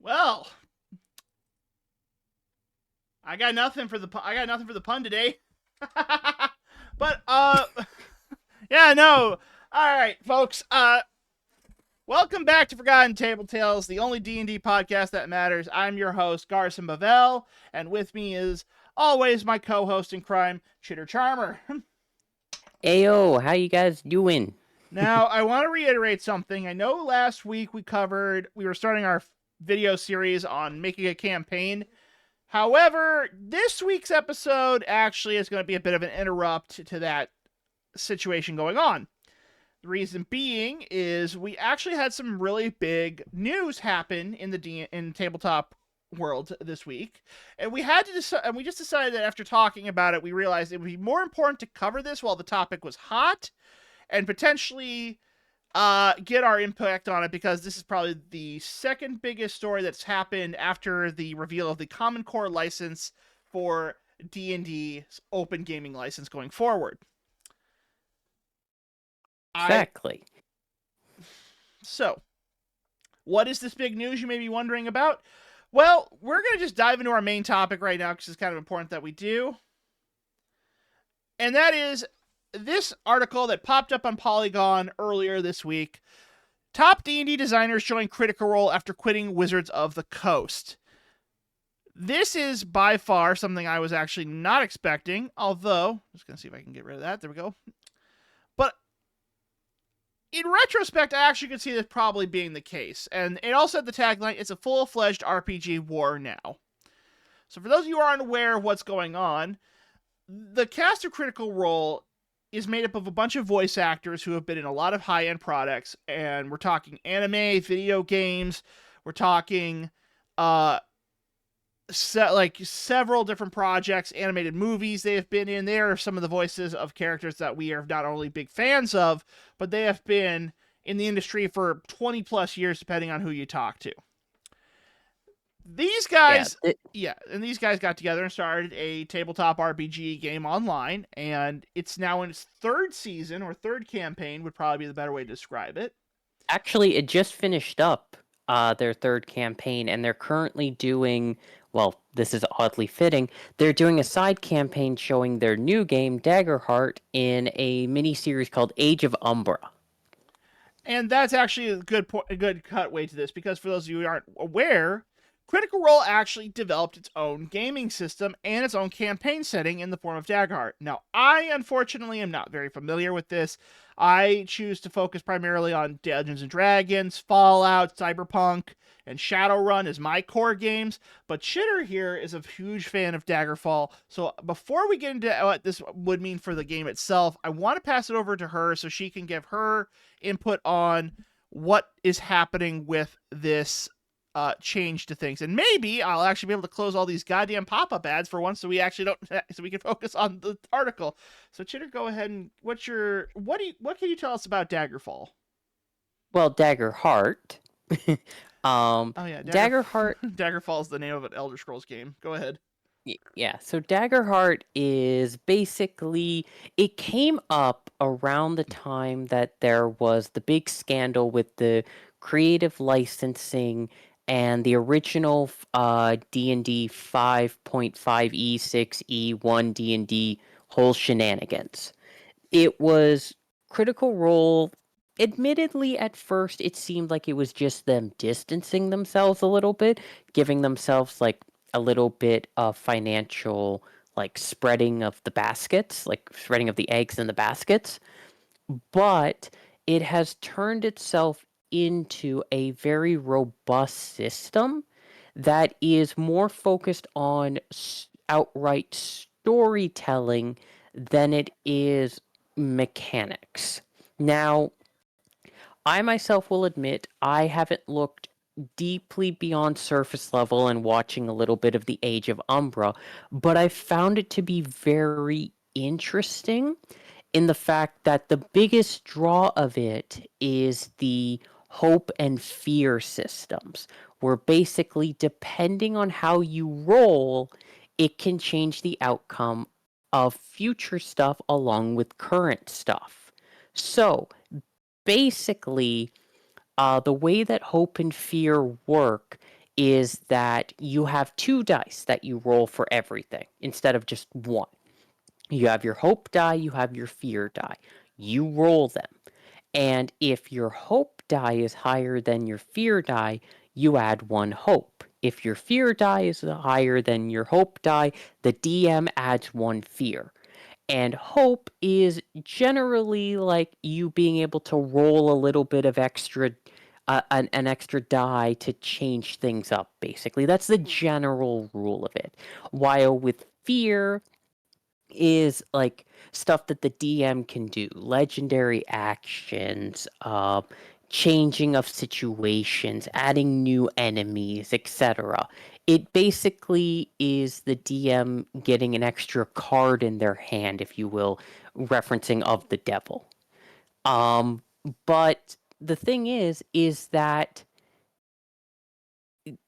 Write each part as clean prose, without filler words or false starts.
Well, I got nothing for the pun today. but yeah, no. All right, folks. Welcome back to Forgotten Table Tales, the only D&D podcast that matters. I'm your host, Garson Bavel, and with me is always my co-host in crime, Chitter Charmer. Ayo, how you guys doing? Now, I want to reiterate something. I know last week we were starting our video series on making a campaign. However, this week's episode actually is going to be a bit of an interrupt to that situation going on. The reason being is we actually had some really big news happen in in tabletop world this week, and we just decided that after talking about it, we realized it would be more important to cover this while the topic was hot, and potentially get our impact on it, because this is probably the second biggest story that's happened after the reveal of the Common Core license for D&D's open gaming license going forward. Exactly. So, what is this big news you may be wondering about? Well, we're going to just dive into our main topic right now because it's kind of important that we do. And that is this article that popped up on Polygon earlier this week. Top D&D designers join Critical Role after quitting Wizards of the Coast. This is by far something I was actually not expecting, although, I'm just going to see if I can get rid of that. There we go. But in retrospect, I actually could see this probably being the case. And it also had the tagline, it's a full-fledged RPG war now. So for those of you who aren't aware of what's going on, the cast of Critical Role is made up of a bunch of voice actors who have been in a lot of high-end products, and we're talking anime, video games, we're talking several different projects, animated movies they have been in. They are some of the voices of characters that we are not only big fans of, but they have been in the industry for 20 plus years, depending on who you talk to. These guys, and these guys got together and started a tabletop RPG game online, and it's now in its third season, or third campaign would probably be the better way to describe it. Actually, it just finished up their third campaign, and they're currently doing, well, this is oddly fitting, they're doing a side campaign showing their new game, Daggerheart, in a mini-series called Age of Umbra. And that's actually a good cutway to this, because for those of you who aren't aware, Critical Role actually developed its own gaming system and its own campaign setting in the form of Daggerheart. Now, I unfortunately am not very familiar with this. I choose to focus primarily on Dungeons & Dragons, Fallout, Cyberpunk, and Shadowrun as my core games, but Chitter here is a huge fan of Daggerfall. So before we get into what this would mean for the game itself, I want to pass it over to her so she can give her input on what is happening with this change to things, and maybe I'll actually be able to close all these goddamn pop-up ads for once, so we actually don't, so we can focus on the article. So Chitter, go ahead and what can you tell us about Daggerfall? Well, Daggerheart. Oh yeah, Daggerheart. Daggerfall is the name of an Elder Scrolls game. Go ahead. Yeah, so Daggerheart is basically, it came up around the time that there was the big scandal with the creative licensing and the original D&D 5.5 E6 E1 D&D whole shenanigans. It was Critical Role. Admittedly, at first, it seemed like it was just them distancing themselves a little bit, giving themselves like a little bit of financial like spreading of the baskets, like spreading of the eggs in the baskets. But it has turned itself into a very robust system that is more focused on outright storytelling than it is mechanics. Now, I myself will admit I haven't looked deeply beyond surface level and watching a little bit of the Age of Umbra, but I found it to be very interesting in the fact that the biggest draw of it is the hope and fear systems, where basically, depending on how you roll, it can change the outcome of future stuff along with current stuff. So, basically, the way that hope and fear work is that you have 2 dice that you roll for everything instead of just 1. You have your hope die, you have your fear die. You roll them. And if your hope die is higher than your fear die, you add 1 hope. If your fear die is higher than your hope die, the DM adds 1 fear. And hope is generally like you being able to roll a little bit of extra, an extra die to change things up, basically. That's the general rule of it. While with fear is like stuff that the DM can do, legendary actions, changing of situations, adding new enemies, etc. It basically is the DM getting an extra card in their hand, if you will, referencing of the devil. But the thing is that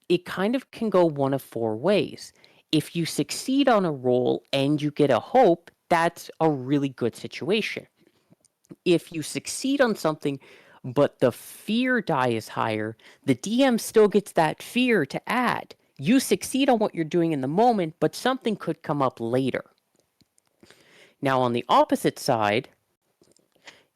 it kind of can go one of 4 ways. If you succeed on a roll and you get a hope, that's a really good situation. If you succeed on something, but the fear die is higher, the DM still gets that fear to add. You succeed on what you're doing in the moment, but something could come up later. Now, on the opposite side,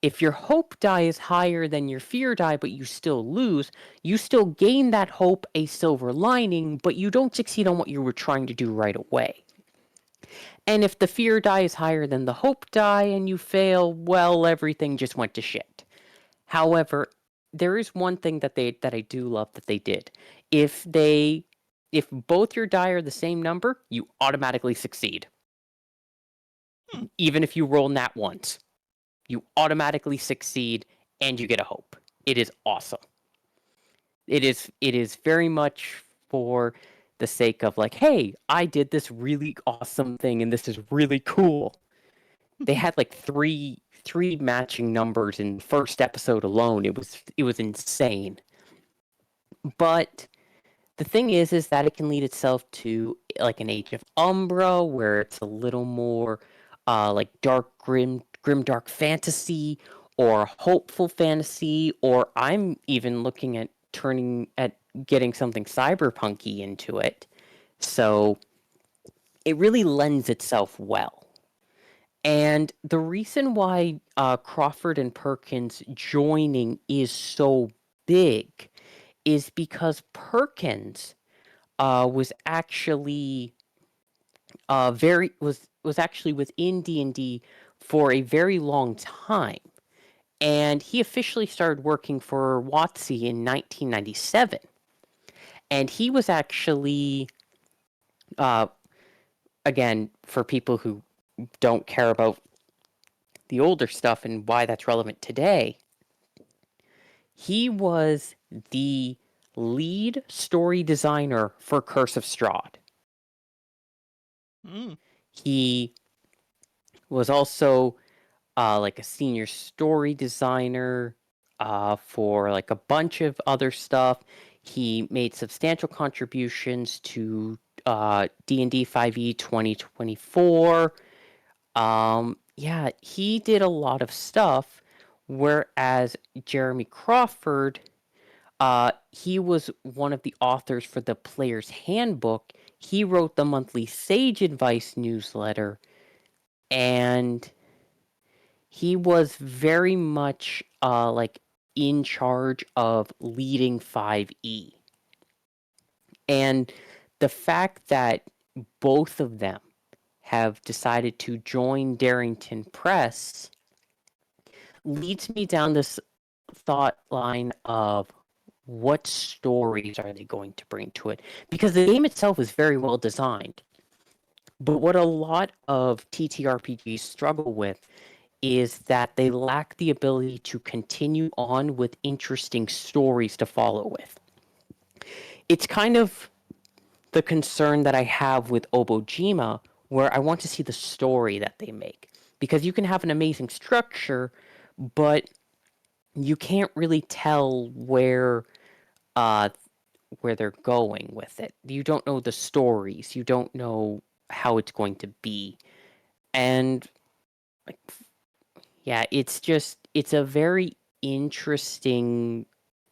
if your hope die is higher than your fear die, but you still lose, you still gain that hope, a silver lining, but you don't succeed on what you were trying to do right away. And if the fear die is higher than the hope die and you fail, well, everything just went to shit. However, there is one thing that I do love that they did. If both your die are the same number, you automatically succeed. Even if you roll nat once. You automatically succeed and you get a hope. It is awesome. It is very much for the sake of like, hey, I did this really awesome thing and this is really cool. They had like three matching numbers in the first episode alone. It was insane. But the thing is that it can lead itself to like an Age of Umbra where it's a little more like dark, grim dark fantasy or hopeful fantasy, or I'm even looking at getting something cyberpunky into it. So it really lends itself well. And the reason why Crawford and Perkins joining is so big is because Perkins was actually was actually within D&D for a very long time, and he officially started working for WotC in 1997. And he was actually, again, for people who don't care about the older stuff and why that's relevant today, he was the lead story designer for Curse of Strahd. He was also like a senior story designer for like a bunch of other stuff. He made substantial contributions to D&D 5e 2024. Yeah, he did a lot of stuff, whereas Jeremy Crawford, he was one of the authors for the Player's Handbook. He wrote the monthly Sage Advice newsletter, and he was very much like in charge of leading 5e. And the fact that both of them have decided to join Darrington Press leads me down this thought line of what stories are they going to bring to it? Because the game itself is very well designed. But what a lot of TTRPGs struggle with is that they lack the ability to continue on with interesting stories to follow with. It's kind of the concern that I have with Obojima, where I want to see the story that they make. Because you can have an amazing structure, but you can't really tell where they're going with it. You don't know the stories. You don't know how it's going to be. And like, yeah, it's a very interesting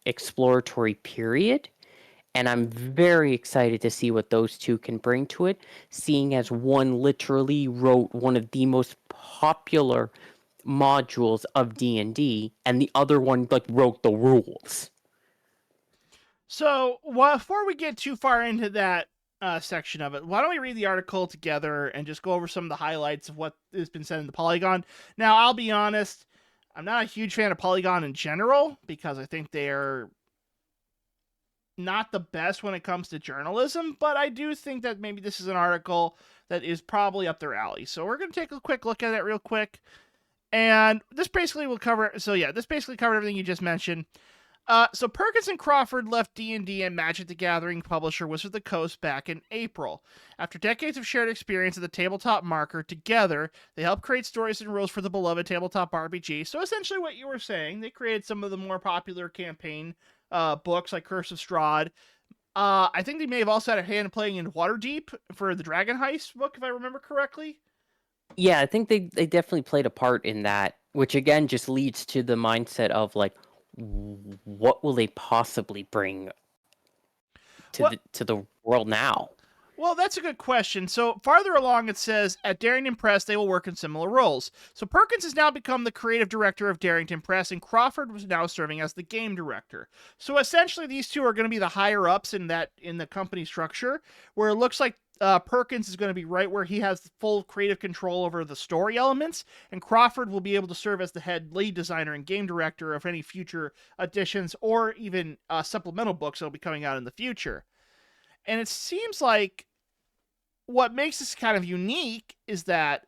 exploratory period. And I'm very excited to see what those two can bring to it, seeing as one literally wrote one of the most popular modules of D&D and the other one like wrote the rules. So, before we get too far into that section of it, why don't we read the article together and just go over some of the highlights of what has been said in the Polygon? Now, I'll be honest, I'm not a huge fan of Polygon in general because I think they're not the best when it comes to journalism, but I do think that maybe this is an article that is probably up their alley. So, we're going to take a quick look at it real quick. And this basically will cover. So, yeah, this basically covered everything you just mentioned. So Perkins and Crawford left D&D and Magic the Gathering publisher Wizards of the Coast back in April. After decades of shared experience at the tabletop marker, together, they helped create stories and rules for the beloved tabletop RPG. So essentially what you were saying, they created some of the more popular campaign books like Curse of Strahd. I think they may have also had a hand playing in Waterdeep for the Dragon Heist book, if I remember correctly. Yeah, I think they definitely played a part in that, which again just leads to the mindset of like, what will they possibly bring Well, to the world now? Well, that's a good question. So, farther along, it says at Darrington Press, they will work in similar roles. So, Perkins has now become the creative director of Darrington Press, and Crawford was now serving as the game director. So, essentially, these two are going to be the higher ups in the company structure, where it looks like Perkins is going to be right where he has full creative control over the story elements, and Crawford will be able to serve as the head lead designer and game director of any future additions or even supplemental books that will be coming out in the future. And it seems like what makes this kind of unique is that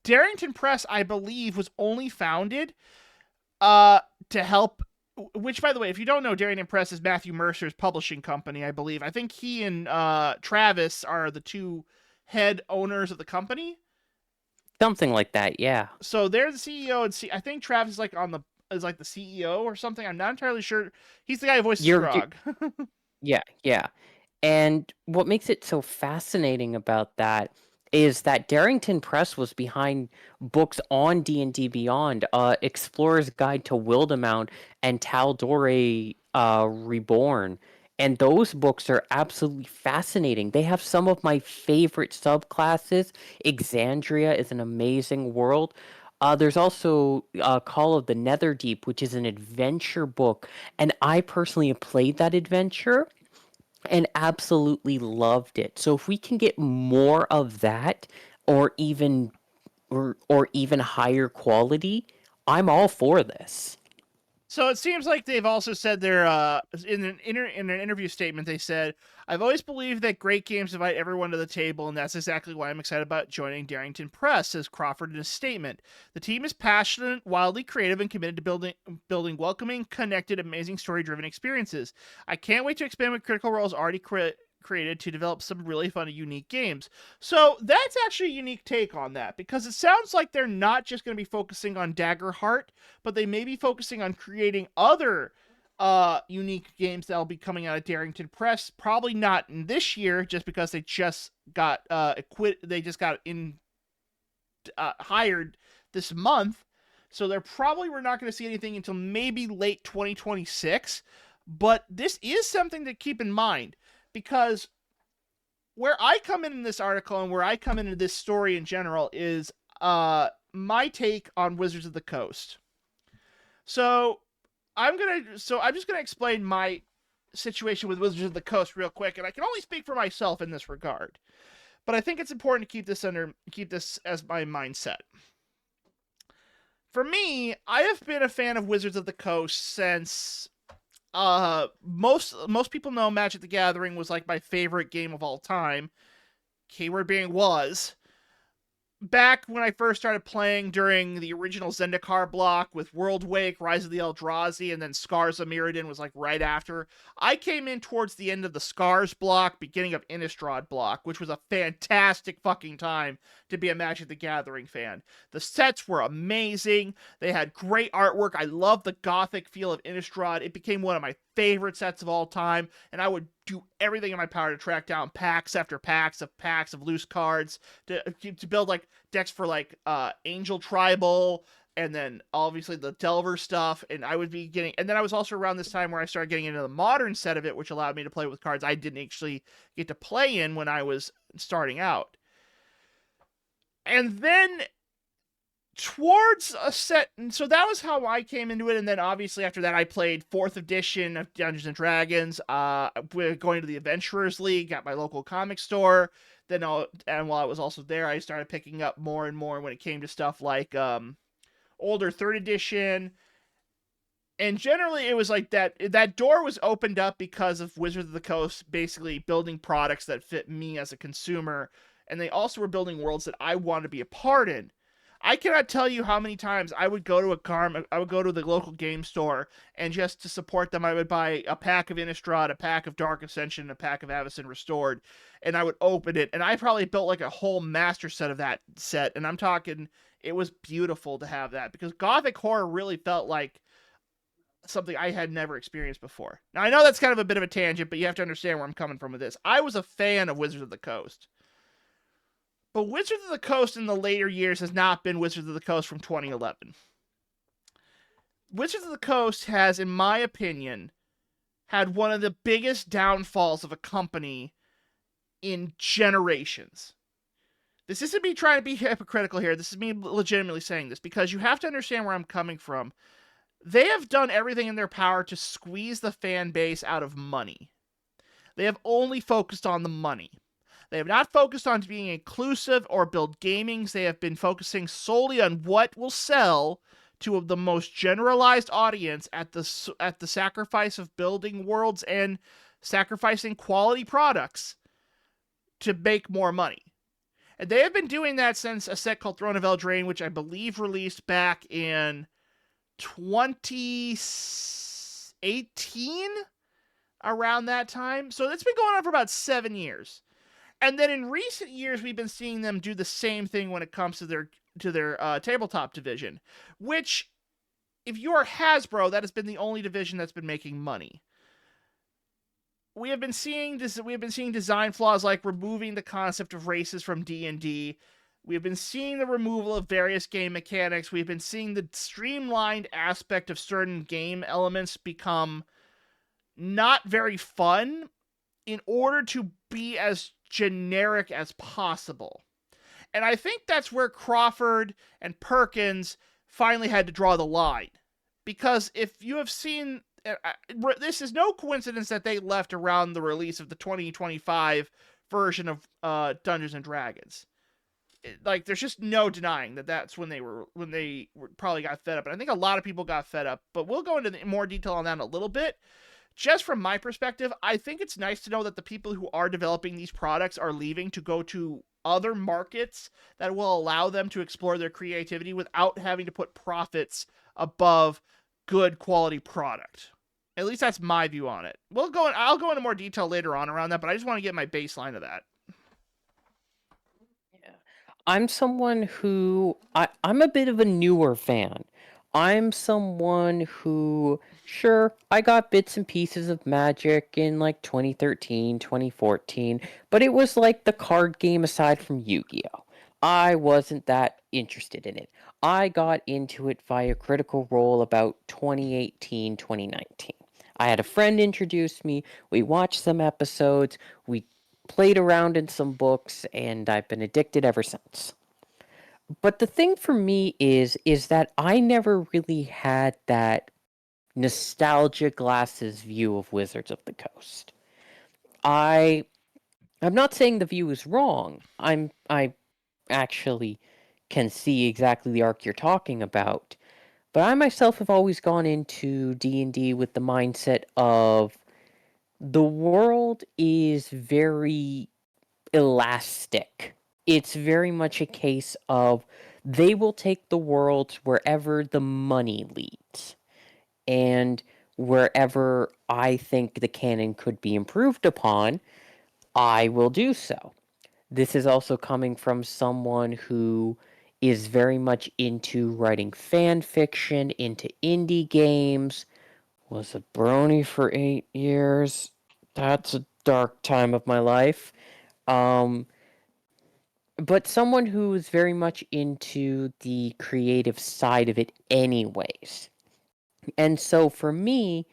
Darrington Press, I believe, was only founded to help. Which, by the way, if you don't know, Darrington Press is Matthew Mercer's publishing company, I believe. I think he and Travis are the two head owners of the company. Something like that, yeah. So they're the CEO, and I think Travis is like the CEO or something. I'm not entirely sure. He's the guy who voices You're Grog. yeah, yeah. And what makes it so fascinating about that is that Darrington Press was behind books on D&D Beyond, Explorer's Guide to Wildemount and Tal'Dorei Reborn. And those books are absolutely fascinating. They have some of my favorite subclasses. Exandria is an amazing world. There's also Call of the Netherdeep, which is an adventure book. And I personally have played that adventure and absolutely loved it. So if we can get more of that or even higher quality, I'm all for this. So it seems like they've also said they're in an interview statement. They said, "I've always believed that great games invite everyone to the table, and that's exactly why I'm excited about joining Darrington Press," says Crawford in his statement. "The team is passionate, wildly creative, and committed to building welcoming, connected, amazing story-driven experiences. I can't wait to expand what Critical Role has already created to develop some really fun and unique games." So that's actually a unique take on that, because it sounds like they're not just going to be focusing on Daggerheart, but they may be focusing on creating other unique games that'll be coming out of Darrington Press. Probably not in this year, just because they just got They just got hired this month, so they're probably we're not going to see anything until maybe late 2026. But this is something to keep in mind, because where I come in this article and where I come into this story in general is my take on Wizards of the Coast. So I'm just gonna explain my situation with Wizards of the Coast real quick, and I can only speak for myself in this regard. But I think it's important to keep this as my mindset. For me, I have been a fan of Wizards of the Coast since most people know Magic the Gathering was like my favorite game of all time. Keyword being was. Back when I first started playing during the original Zendikar block with World Wake, Rise of the Eldrazi, and then Scars of Mirrodin was like right after. I came in towards the end of the Scars block, beginning of Innistrad block, which was a fantastic fucking time to be a Magic the Gathering fan. The sets were amazing. They had great artwork. I loved the gothic feel of Innistrad. It became one of my favorite sets of all time, and I would do everything in my power to track down packs after packs of loose cards to build like decks for like Angel Tribal and then obviously the Delver stuff, and I would be getting, and then I was also around this time where I started getting into the modern set of it, which allowed me to play with cards I didn't actually get to play in when I was starting out. And then towards a set, and so that was how I came into it. And then obviously after that I played 4th edition of Dungeons and Dragons, going to the Adventurers League at my local comic store. Then and while I was also there, I started picking up more and more when it came to stuff like older 3rd edition. And generally it was like that door was opened up because of Wizards of the Coast basically building products that fit me as a consumer, and they also were building worlds that I wanted to be a part in. I cannot tell you how many times I would go to I would go to the local game store, and just to support them, I would buy a pack of Innistrad, a pack of Dark Ascension, a pack of Avacyn Restored, and I would open it, and I probably built like a whole master set of that set, and I'm talking, it was beautiful to have that, because Gothic horror really felt like something I had never experienced before. Now, I know that's kind of a bit of a tangent, but you have to understand where I'm coming from with this. I was a fan of Wizards of the Coast. But Wizards of the Coast in the later years has not been Wizards of the Coast from 2011. Wizards of the Coast has, in my opinion, had one of the biggest downfalls of a company in generations. This isn't me trying to be hypocritical here. This is me legitimately saying this, because you have to understand where I'm coming from. They have done everything in their power to squeeze the fan base out of money. They have only focused on the money. They have not focused on being inclusive or build gamings. They have been focusing solely on what will sell to the most generalized audience at the sacrifice of building worlds and sacrificing quality products to make more money. And they have been doing that since a set called Throne of Eldraine, which I believe released back in 2018, around that time. So it's been going on for about 7 years. And then in recent years, we've been seeing them do the same thing when it comes to their tabletop division, which, if you're Hasbro, that has been the only division that's been making money. We have been seeing design flaws like removing the concept of races from D&D. We have been seeing the removal of various game mechanics. We've been seeing the streamlined aspect of certain game elements become not very fun in order to be as generic as possible. And I think that's where Crawford and Perkins finally had to draw the line. Because if you have seen, this is no coincidence that they left around the release of the 2025 version of Dungeons and Dragons. Like, there's just no denying that that's when they probably got fed up. And I think a lot of people got fed up. But we'll go into more detail on that in a little bit. Just from my perspective, I think it's nice to know that the people who are developing these products are leaving to go to other markets that will allow them to explore their creativity without having to put profits above good quality product. At least that's my view on it. I'll go into more detail later on around that, but I just want to get my baseline of that. Yeah. I'm someone who I'm a bit of a newer fan. I'm someone who, sure, I got bits and pieces of Magic in like 2013, 2014, but it was like the card game aside from Yu-Gi-Oh! I wasn't that interested in it. I got into it via Critical Role about 2018, 2019. I had a friend introduce me, we watched some episodes, we played around in some books, and I've been addicted ever since. But the thing for me is that I never really had that nostalgia glasses view of Wizards of the Coast. I I'm not saying the view is wrong. I actually can see exactly the arc you're talking about. But I myself have always gone into D&D with the mindset of the world is very elastic. It's very much a case of they will take the world wherever the money leads. And wherever I think the canon could be improved upon, I will do so. This is also coming from someone who is very much into writing fan fiction, into indie games, was a brony for 8 years. That's a dark time of my life. Um, but someone who is very much into the creative side of it anyways. And so for me,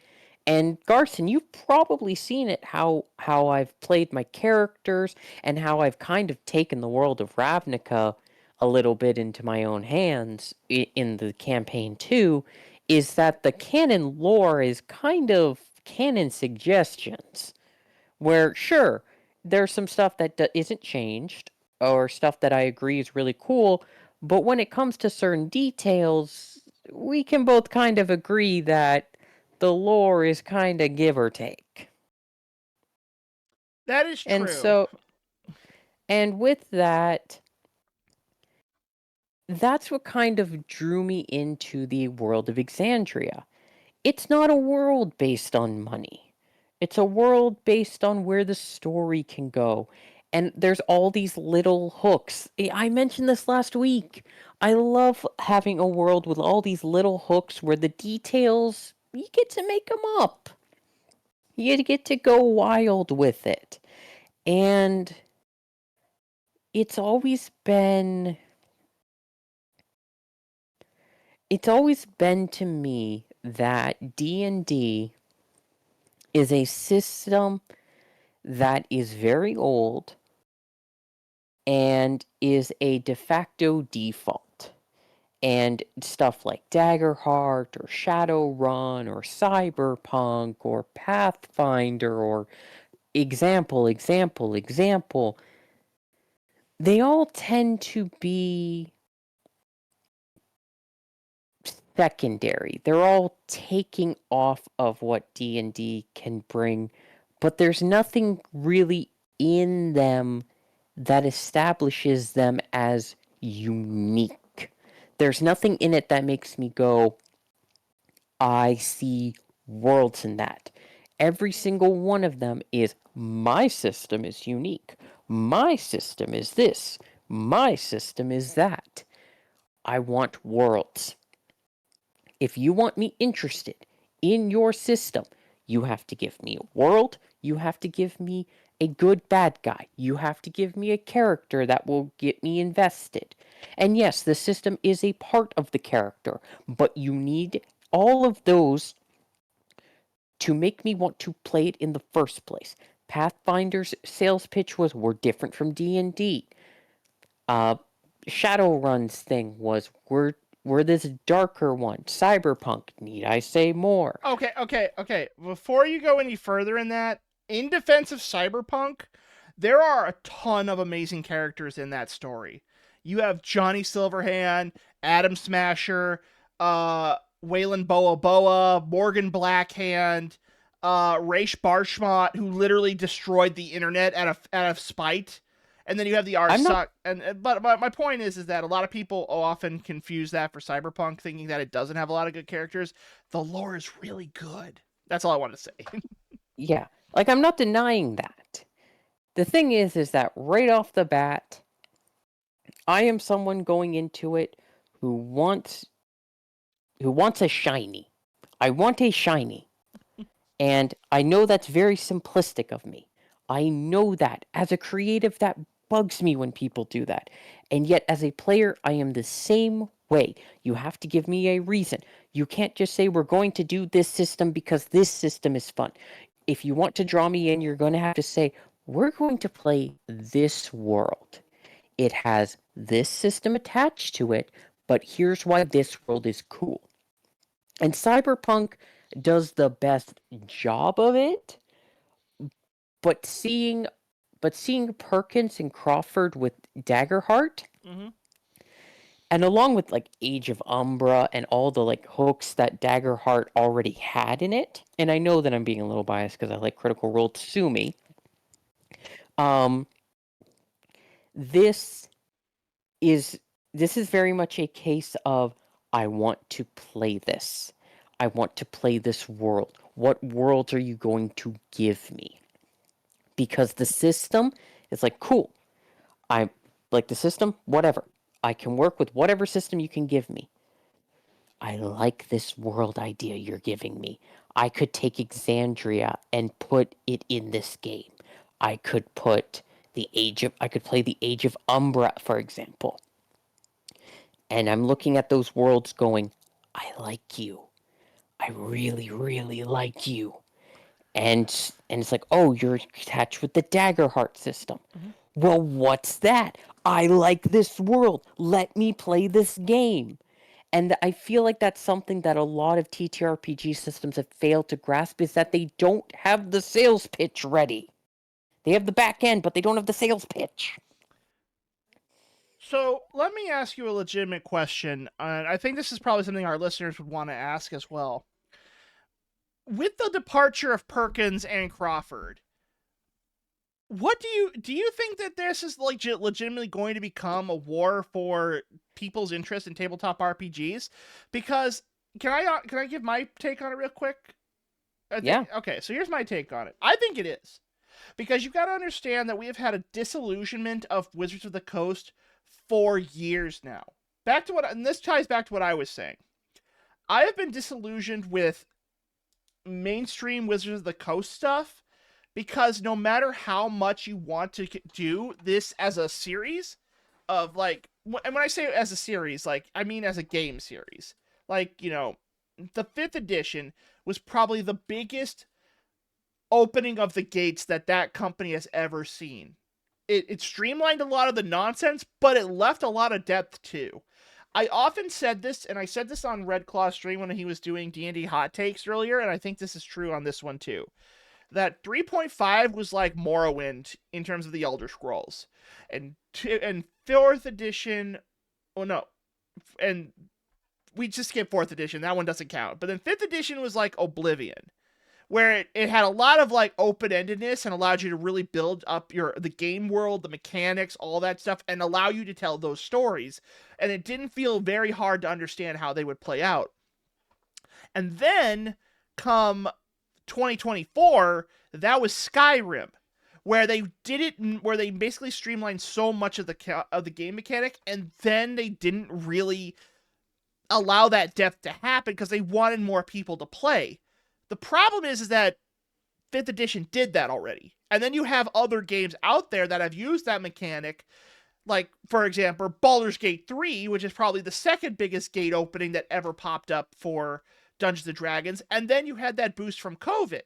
and Garson, you've probably seen it how I've played my characters and how I've kind of taken the world of Ravnica a little bit into my own hands in the campaign too, is that the canon lore is kind of canon suggestions where sure there's some stuff that isn't changed or stuff that I agree is really cool, but when it comes to certain details, we can both kind of agree that the lore is kind of give or take. That is And true. so, and with that, that's what kind of drew me into the world of Exandria. It's not a world based on money. It's a world based on where the story can go. And there's all these little hooks. I mentioned this last week. I love having a world with all these little hooks where the details, you get to make them up. You get to go wild with it. And it's always been it's always been to me that D&D is a system that is very old and is a de facto default. And stuff like Daggerheart or Shadowrun or Cyberpunk or Pathfinder or example, they all tend to be secondary. They're all taking off of what D&D can bring, but there's nothing really in them that establishes them as unique. There's nothing in it that makes me go, I see worlds in that. Every single one of them is my system is unique. My system is this. My system is that. I want worlds. If you want me interested in your system, you have to give me a world. You have to give me a good bad guy. You have to give me a character that will get me invested. And yes, the system is a part of the character, but you need all of those to make me want to play it in the first place. Pathfinder's sales pitch was we're different from D&D. Uh, Shadowrun's thing was we're this darker one. Cyberpunk, need I say more? Okay. Before you go any further in that, in defense of Cyberpunk, there are a ton of amazing characters in that story. You have Johnny Silverhand, Adam Smasher, Waylon Boa Boa, Morgan Blackhand, Raish Barshmont, who literally destroyed the internet out of spite. And then you have the I'm not Arsuck, but my point is that a lot of people often confuse that for Cyberpunk, thinking that it doesn't have a lot of good characters. The lore is really good. That's all I want to say. yeah, like I'm not denying that. The thing is that right off the bat, I am someone going into it who wants who wants a shiny. I want a shiny. And I know that's very simplistic of me. I know that. As a creative, that bugs me when people do that. And yet, as a player, I am the same way. You have to give me a reason. You can't just say, we're going to do this system because this system is fun. If you want to draw me in, you're going to have to say, we're going to play this world. It has this system attached to it, but here's why this world is cool. And Cyberpunk does the best job of it, but seeing Perkins and Crawford with Daggerheart, Mm-hmm. and along with like Age of Umbra and all the like hooks that Daggerheart already had in it, and I know that I'm being a little biased because I like Critical Role to sue me. Um, this is this is very much a case of I want to play this. I want to play this world. What worlds are you going to give me? Because the system is like, cool. I like the system, whatever. I can work with whatever system you can give me. I like this world idea you're giving me. I could take Exandria and put it in this game. I could put I could play the Age of Umbra, for example. And I'm looking at those worlds going, I like you. I really, really like you. And it's like, oh, you're attached with the Dagger Heart system. Mhm. Well, what's that? I like this world. Let me play this game. And I feel like that's something that a lot of TTRPG systems have failed to grasp, is that they don't have the sales pitch ready. They have the back end, but they don't have the sales pitch. So let me ask you a legitimate question, and I think this is probably something our listeners would want to ask as well. With the departure of Perkins and Crawford, what do you think that this is legitimately going to become a war for people's interest in tabletop RPGs? Because can I give my take on it real quick? Yeah. Okay, so here's my take on it. I think it is. Because you've got to understand that we have had a disillusionment of Wizards of the Coast for years now. And this ties back to what I was saying. I have been disillusioned with mainstream Wizards of the Coast stuff because no matter how much you want to do this as a series of and when I say as a series, I mean as a game series. The 5th edition was probably the biggest opening of the gates that company has ever seen. It streamlined a lot of the nonsense, but it left a lot of depth too. I often said this, and I said this on Red Claw stream when he was doing D&D hot takes earlier, and I think this is true on this one too. That 3.5 was like Morrowind in terms of the Elder Scrolls, and 4th edition, oh no, and we just skipped 4th edition. That one doesn't count. But then 5th edition was like Oblivion, where it had a lot of open-endedness and allowed you to really build up the game world, the mechanics, all that stuff, and allow you to tell those stories. And it didn't feel very hard to understand how they would play out. And then come 2024, that was Skyrim, where they basically streamlined so much of the game mechanic, and then they didn't really allow that depth to happen because they wanted more people to play. The problem is that 5th edition did that already. And then you have other games out there that have used that mechanic, like, for example, Baldur's Gate 3, which is probably the second biggest gate opening that ever popped up for Dungeons & Dragons, and then you had that boost from COVID.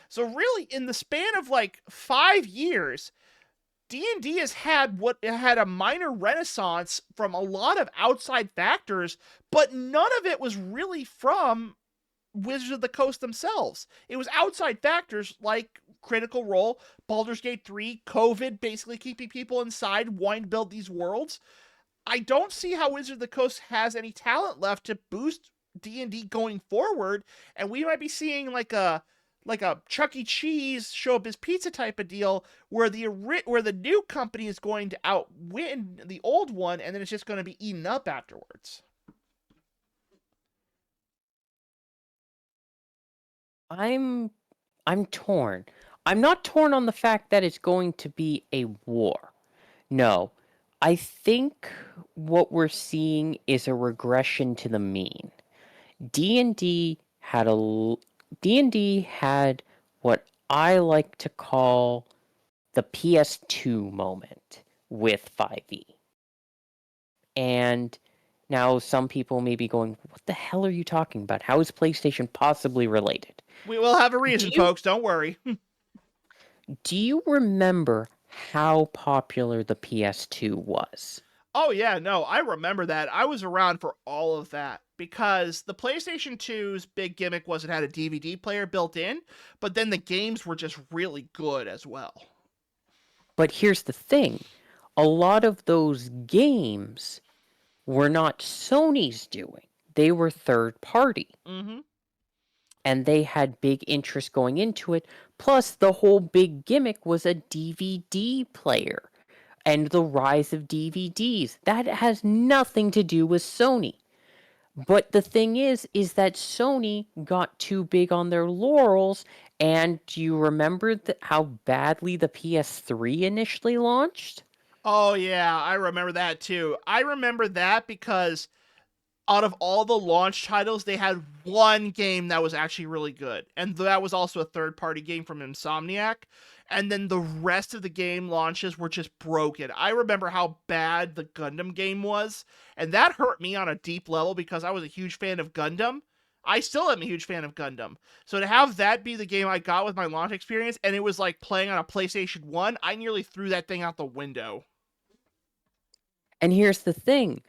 So really, in the span of 5 years, D&D has had a minor renaissance from a lot of outside factors, but none of it was really from Wizards of the Coast themselves. It was outside factors like Critical Role, Baldur's Gate 3, COVID basically keeping people inside, wanting to build these worlds. I don't see how Wizards of the Coast has any talent left to boost D&D going forward, and we might be seeing like a Chuck E. Cheese show up his pizza type of deal where the new company is going to outwin the old one, and then it's just going to be eaten up afterwards. I'm torn. I'm not torn on the fact that it's going to be a war. No. I think what we're seeing is a regression to the mean. D&D had what I like to call the PS2 moment with 5e. And now some people may be going, what the hell are you talking about? How is PlayStation possibly related? We will have a reason, folks. Don't worry. Do you remember how popular the PS2 was? Oh, yeah, no, I remember that. I was around for all of that because the PlayStation 2's big gimmick was it had a DVD player built in, but then the games were just really good as well. But here's the thing. A lot of those games were not Sony's doing. They were third party. Mm-hmm. And they had big interest going into it. Plus, the whole big gimmick was a DVD player and the rise of DVDs. That has nothing to do with Sony. But the thing is that Sony got too big on their laurels. And do you remember how badly the PS3 initially launched? Oh, yeah, I remember that too. I remember that because out of all the launch titles, they had one game that was actually really good. And that was also a third-party game from Insomniac. and then the rest of the game launches were just broken. I remember how bad the Gundam game was, and that hurt me on a deep level because I was a huge fan of Gundam. I still am a huge fan of Gundam. So to have that be the game I got with my launch experience, and it was like playing on a PlayStation 1, I nearly threw that thing out the window. And here's the thing,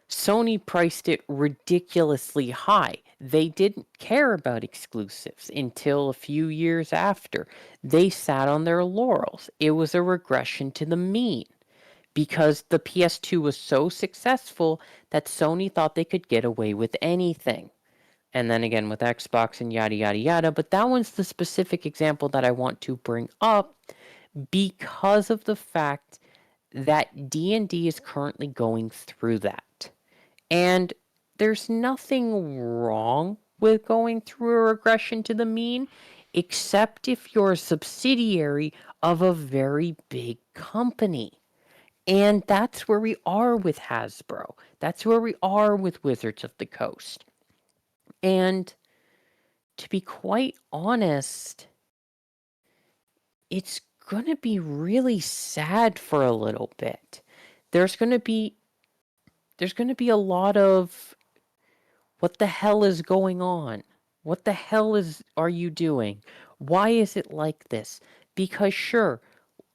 Sony priced it ridiculously high. They didn't care about exclusives until a few years after. They sat on their laurels. It was a regression to the mean because the PS2 was so successful that Sony thought they could get away with anything. And then again with Xbox and yada yada yada, but that one's the specific example that I want to bring up because of the fact that D&D is currently going through that. And there's nothing wrong with going through a regression to the mean, except if you're a subsidiary of a very big company. And that's where we are with Hasbro. That's where we are with Wizards of the Coast. And to be quite honest, it's going to be really sad for a little bit. There's going to be a lot of what the hell is going on? What the hell are you doing? Why is it like this? Because sure,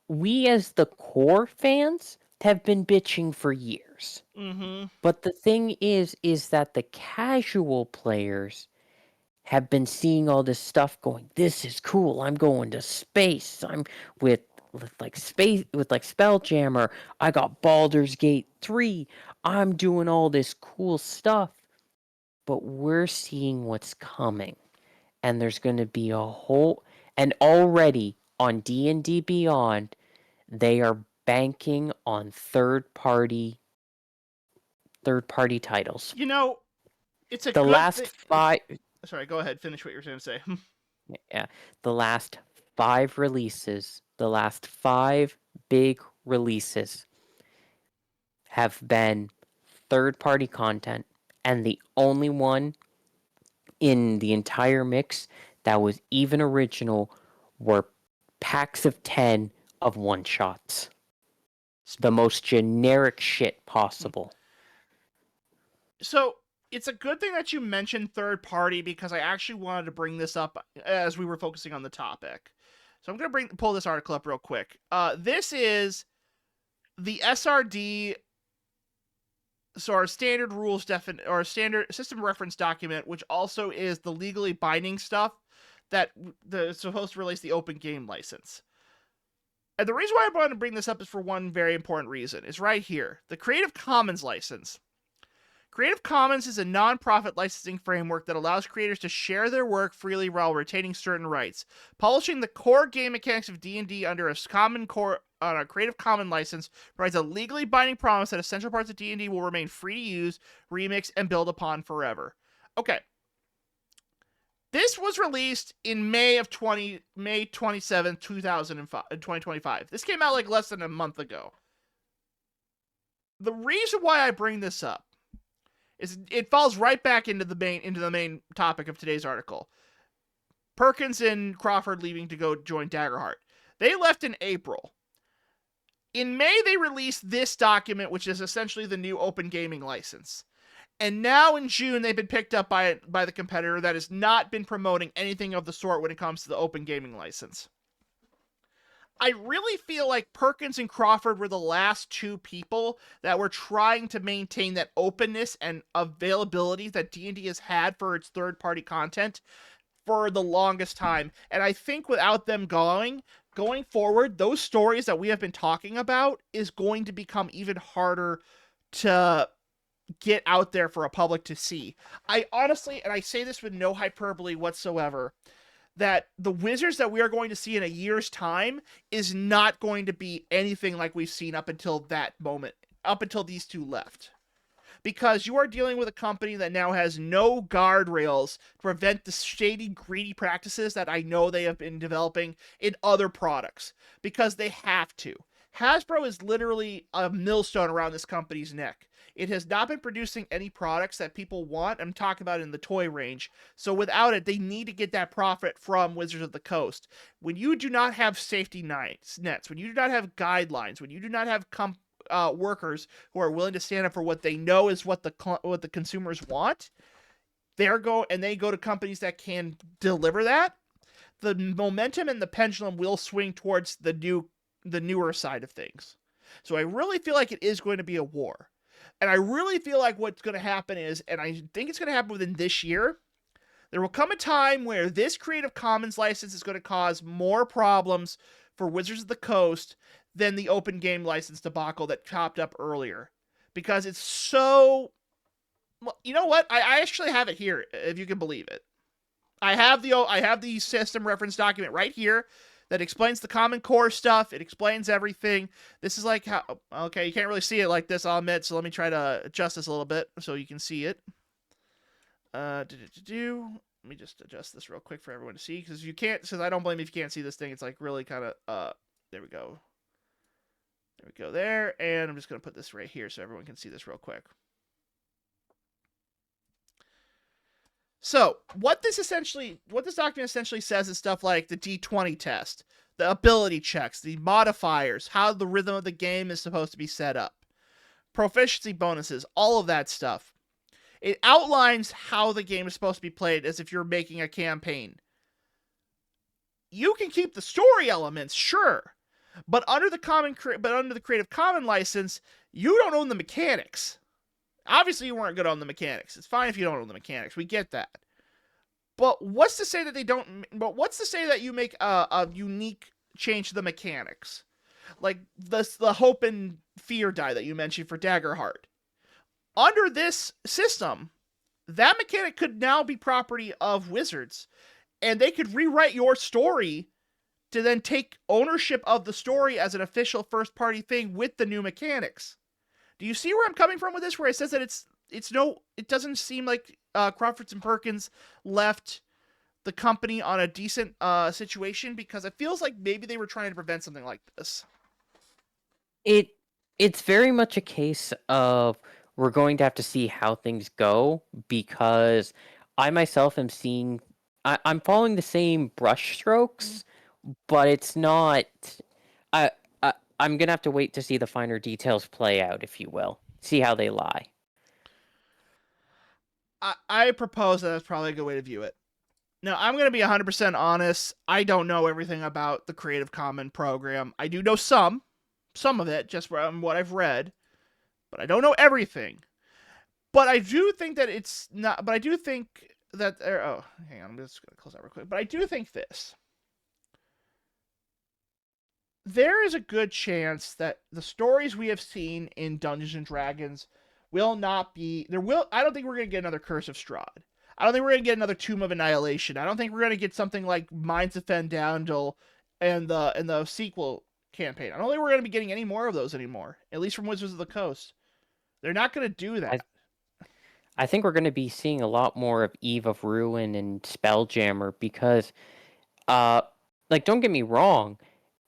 we as the core fans have been bitching for years. Mm-hmm. But the thing is that the casual players have been seeing all this stuff going, this is cool, I'm going to space, I'm with Spelljammer, I got Baldur's Gate 3, I'm doing all this cool stuff. But we're seeing what's coming. And there's going to be a whole, and already on D&D Beyond, they are banking on third-party titles. You know, it's a The good last thing. 5 Sorry, go ahead. Finish what you were going to say. Yeah, the last 5 releases, the last 5 big releases have been third-party content, and the only one in the entire mix that was even original were packs of 10 of one-shots. The most generic shit possible. So it's a good thing that you mentioned third party because I actually wanted to bring this up as we were focusing on the topic. So I'm going to pull this article up real quick. This is the SRD, so our standard rules or standard system reference document, which also is the legally binding stuff that is supposed to release the open game license. And the reason why I wanted to bring this up is for one very important reason. It's right here. The Creative Commons license. Creative Commons is a non-profit licensing framework that allows creators to share their work freely while retaining certain rights. Publishing the core game mechanics of D&D under a Creative Commons license provides a legally binding promise that essential parts of D&D will remain free to use, remix, and build upon forever. Okay. This was released in May 27th, 2025. This came out like less than a month ago. The reason why I bring this up is it falls right back into the main topic of today's article. Perkins and Crawford leaving to go join Daggerheart. They left in April. In May, they released this document, which is essentially the new open gaming license. And now in June, they've been picked up by the competitor that has not been promoting anything of the sort when it comes to the open gaming license. I really feel like Perkins and Crawford were the last two people that were trying to maintain that openness and availability that D&D has had for its third-party content for the longest time. And I think without them going forward, those stories that we have been talking about is going to become even harder to get out there for a public to see. I honestly, and I say this with no hyperbole whatsoever, that the Wizards that we are going to see in a year's time is not going to be anything like we've seen up until that moment, up until these two left. Because you are dealing with a company that now has no guardrails to prevent the shady, greedy practices that I know they have been developing in other products. Because they have to. Hasbro is literally a millstone around this company's neck. It has not been producing any products that people want. I'm talking about in the toy range. So without it, they need to get that profit from Wizards of the Coast. When you do not have safety nets, when you do not have guidelines, when you do not have workers who are willing to stand up for what they know is what the consumers want, they go to companies that can deliver that. The momentum and the pendulum will swing towards the newer side of things. So I really feel like it is going to be a war. And I really feel like what's going to happen is, and I think it's going to happen within this year, there will come a time where this Creative Commons license is going to cause more problems for Wizards of the Coast than the open game license debacle that popped up earlier. Because it's so... Well, you know what? I actually have it here, if you can believe it. I have the system reference document right here that explains the Common Core stuff. It explains everything. This is like how... Okay, you can't really see it like this, I'll admit, so let me try to adjust this a little bit so you can see it. Let me just adjust this real quick for everyone to see, because you can't... Because I don't blame you if you can't see this thing. It's like really kind of... There we go. There we go there. And I'm just going to put this right here so everyone can see this real quick. So, what this document essentially says is stuff like the D20 test, the ability checks, the modifiers, how the rhythm of the game is supposed to be set up, proficiency bonuses, all of that stuff. It outlines how the game is supposed to be played as if you're making a campaign. You can keep the story elements, sure, but under the Creative Commons license, you don't own the mechanics. Obviously, you weren't good on the mechanics. It's fine if you don't own the mechanics. We get that. But what's to say that they don't... But what's to say that you make a unique change to the mechanics? Like the hope and fear die that you mentioned for Daggerheart. Under this system, that mechanic could now be property of Wizards. And they could rewrite your story to then take ownership of the story as an official first-party thing with the new mechanics. Do you see where I'm coming from with this? Where it says that it doesn't seem like Crawford and Perkins left the company on a decent situation, because it feels like maybe they were trying to prevent something like this. It's very much a case of we're going to have to see how things go, because I myself am seeing... I'm following the same brush strokes, but it's not... I'm going to have to wait to see the finer details play out, if you will. See how they lie. I propose that that's probably a good way to view it. Now, I'm going to be 100% honest. I don't know everything about the Creative Commons program. I do know some of it, just from what I've read, but I don't know everything. But I do think that it's not... But I do think that... Oh, hang on. I'm just going to close that real quick. But I do think this. There is a good chance that the stories we have seen in Dungeons and Dragons will not be... I don't think we're going to get another Curse of Strahd. I don't think we're going to get another Tomb of Annihilation. I don't think we're going to get something like Mines of Fandandel and the sequel campaign. I don't think we're going to be getting any more of those anymore, at least from Wizards of the Coast. They're not going to do that. I think we're going to be seeing a lot more of Eve of Ruin and Spelljammer, because, don't get me wrong,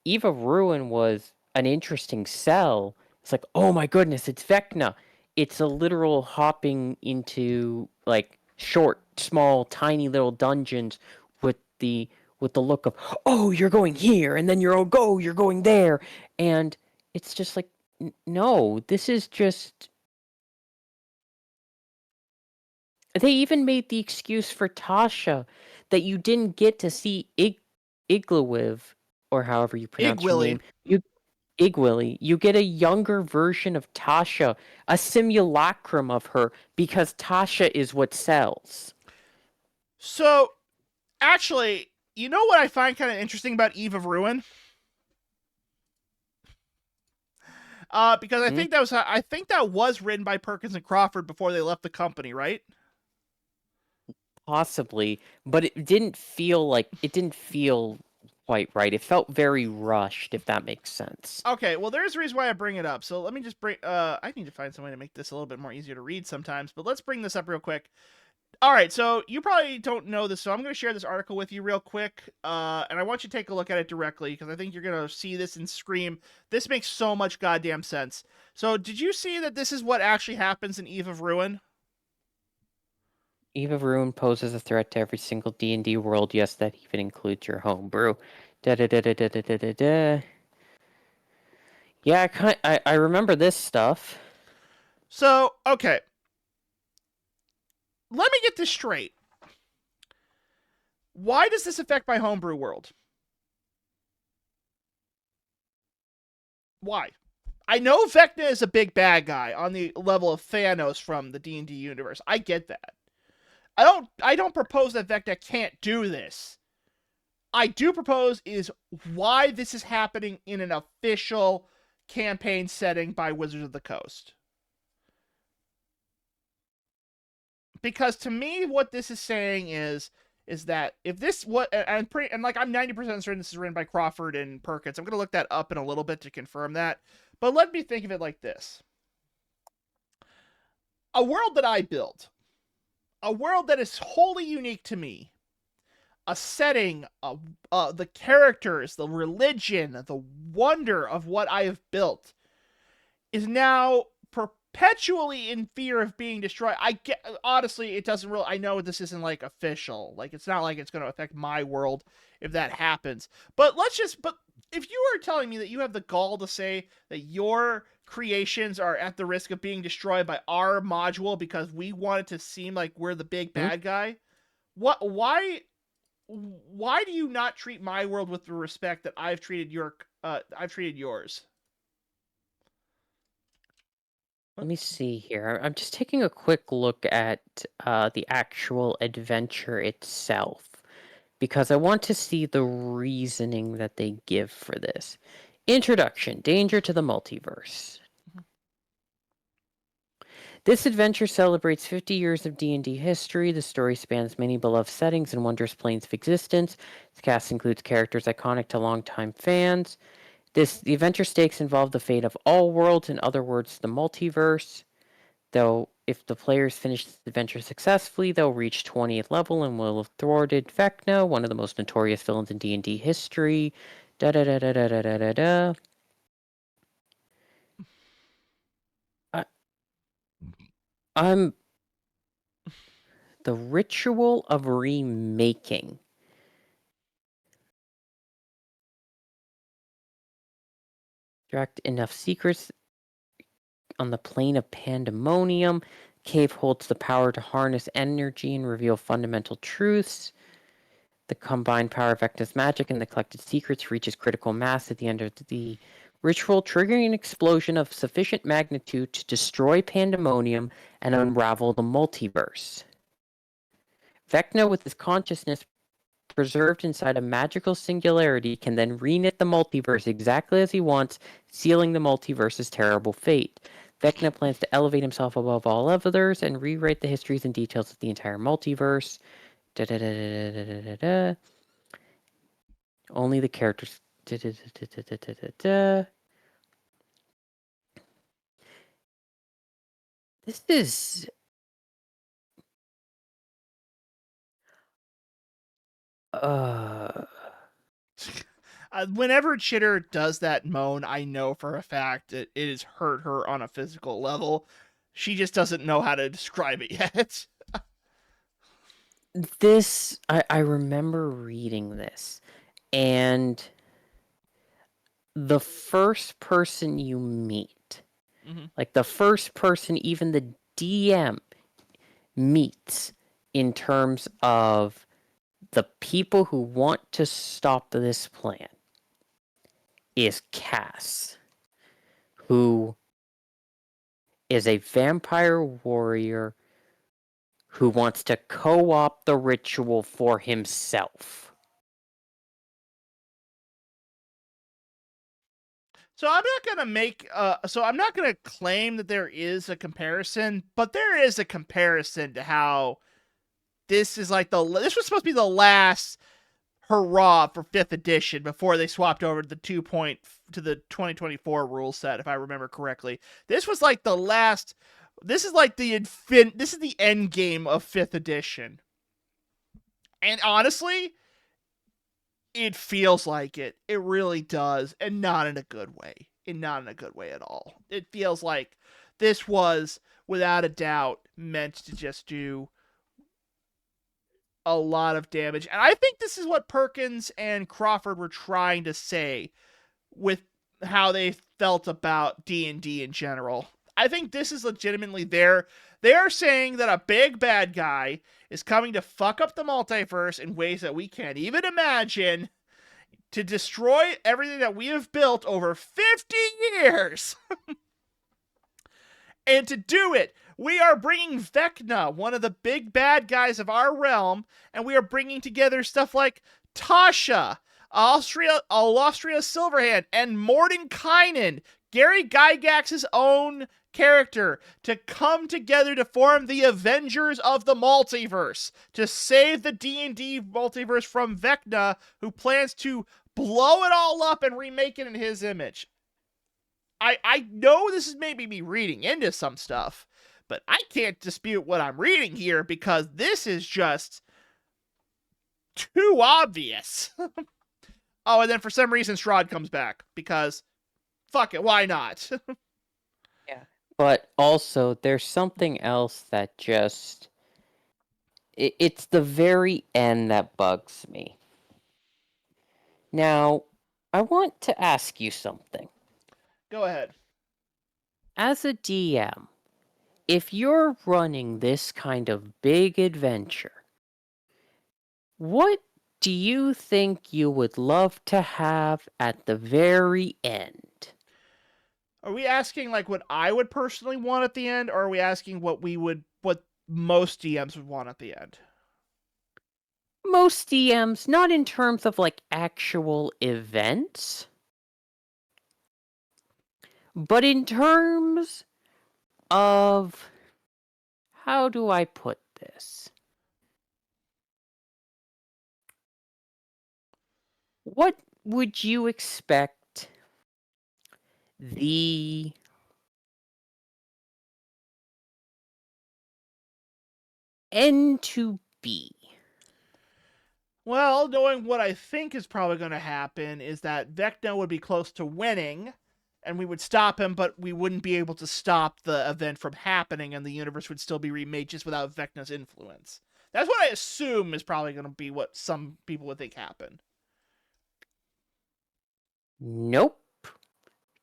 Eve of Ruin was an interesting sell. It's like, oh my goodness, it's Vecna. It's a literal hopping into, short, small, tiny little dungeons with the look of, oh, you're going here, and then you're going there. And it's just like, no, this is just... They even made the excuse for Tasha that you didn't get to see Iglowiv, or however you pronounce her name. Igwilly. You get a younger version of Tasha, a simulacrum of her, because Tasha is what sells. So, actually, you know what I find kind of interesting about Eve of Ruin? Because I think that was written by Perkins and Crawford before they left the company, right? Possibly, but it didn't feel quite right. It felt very rushed, if that makes sense. Okay, well, there's a reason why I bring it up. So let me just I need to find some way to make this a little bit more easier to read sometimes, but let's bring this up real quick. All right, so you probably don't know this, so I'm going to share this article with you real quick, and I want you to take a look at it directly because I think you're going to see this and scream, "This makes so much goddamn sense." So, did you see that this is what actually happens in Eve of Ruin? Eve of Ruin poses a threat to every single D&D world. Yes, that even includes your homebrew. Da da da da da da da da da. Yeah, I remember this stuff. So, okay, let me get this straight. Why does this affect my homebrew world? Why? I know Vecna is a big bad guy on the level of Thanos from the D&D universe. I get that. I don't propose that Vecna can't do this. I do propose is why this is happening in an official campaign setting by Wizards of the Coast. Because to me, what this is saying is that if this what and like I'm 90% certain this is written by Crawford and Perkins. I'm gonna look that up in a little bit to confirm that. But let me think of it like this: a world that I built, a world that is wholly unique to me, a setting, the characters, the religion, the wonder of what I have built is now perpetually in fear of being destroyed. I get honestly, it doesn't really. I know this isn't like official. Like it's not like it's going to affect my world if that happens. But let's just. But if you are telling me that you have the gall to say that your creations are at the risk of being destroyed by our module because we want it to seem like we're the big Hmm? bad guy, what? Why do you not treat my world with the respect that I've treated yours? Let me see here. I'm just taking a quick look at the actual adventure itself because I want to see the reasoning that they give for this. Introduction: Danger to the Multiverse. This adventure celebrates 50 years of D&D history. The story spans many beloved settings and wondrous planes of existence. The cast includes characters iconic to longtime fans. The adventure stakes involve the fate of all worlds, in other words, the multiverse. Though, if the players finish the adventure successfully, they'll reach 20th level and will have thwarted Vecna, one of the most notorious villains in D&D history. Da da da da da da da da da. I, I'm the ritual of remaking. Extract enough secrets on the plane of pandemonium. Cave holds the power to harness energy and reveal fundamental truths. The combined power of Vecna's magic and the collected secrets reaches critical mass at the end of the ritual, triggering an explosion of sufficient magnitude to destroy pandemonium and unravel the multiverse. Vecna, with his consciousness preserved inside a magical singularity, can then reknit the multiverse exactly as he wants, sealing the multiverse's terrible fate. Vecna plans to elevate himself above all others and rewrite the histories and details of the entire multiverse. Da da da da da da da da. Only the characters. Da, da, da, da, da, da, da, da. This is. Uh, Whenever Chitter does that moan, I know for a fact that it has hurt her on a physical level. She just doesn't know how to describe it yet. this. I remember reading this, and the first person you meet, Mm-hmm. like the first person even the DM meets in terms of the people who want to stop this plan, is Cass, who is a vampire warrior who wants to co-opt the ritual for himself. So I'm not gonna make. So I'm not gonna claim that there is a comparison, but there is a comparison to how this is like the. This was supposed to be the last hurrah for fifth edition before they swapped over to the 2 point to the 2024 rule set, if I remember correctly. This was like the last This is like the end game of 5th edition. And honestly, it feels like it. It really does, and not in a good way. And not in a good way at all. It feels like this was, without a doubt, meant to just do a lot of damage. And I think this is what Perkins and Crawford were trying to say with how they felt about D&D in general. I think this is legitimately they're saying that a big bad guy is coming to fuck up the multiverse in ways that we can't even imagine, to destroy everything that we have built over 50 years. And to do it, we are bringing Vecna, one of the big bad guys of our realm, and we are bringing together stuff like Tasha, Austria Silverhand, and Mordenkainen, Gary Gygax's own character, to come together to form the Avengers of the Multiverse, to save the D&D multiverse from Vecna, who plans to blow it all up and remake it in his image. I know this is maybe me reading into some stuff, but I can't dispute what I'm reading here, because this is just too obvious. Oh, and then for some reason Strahd comes back, because fuck it, why not? Yeah. But also, there's something else that just... It's the very end that bugs me. Now, I want to ask you something. Go ahead. As a DM, if you're running this kind of big adventure, what do you think you would love to have at the very end? Are we asking like what I would personally want at the end, or are we asking what most DMs would want at the end? Most DMs, not in terms of like actual events, but in terms of, how do I put this? What would you expect the end to be? Well, knowing what I think is probably going to happen is that Vecna would be close to winning, and we would stop him, but we wouldn't be able to stop the event from happening, and the universe would still be remade just without Vecna's influence. That's what I assume is probably going to be what some people would think happened. Nope.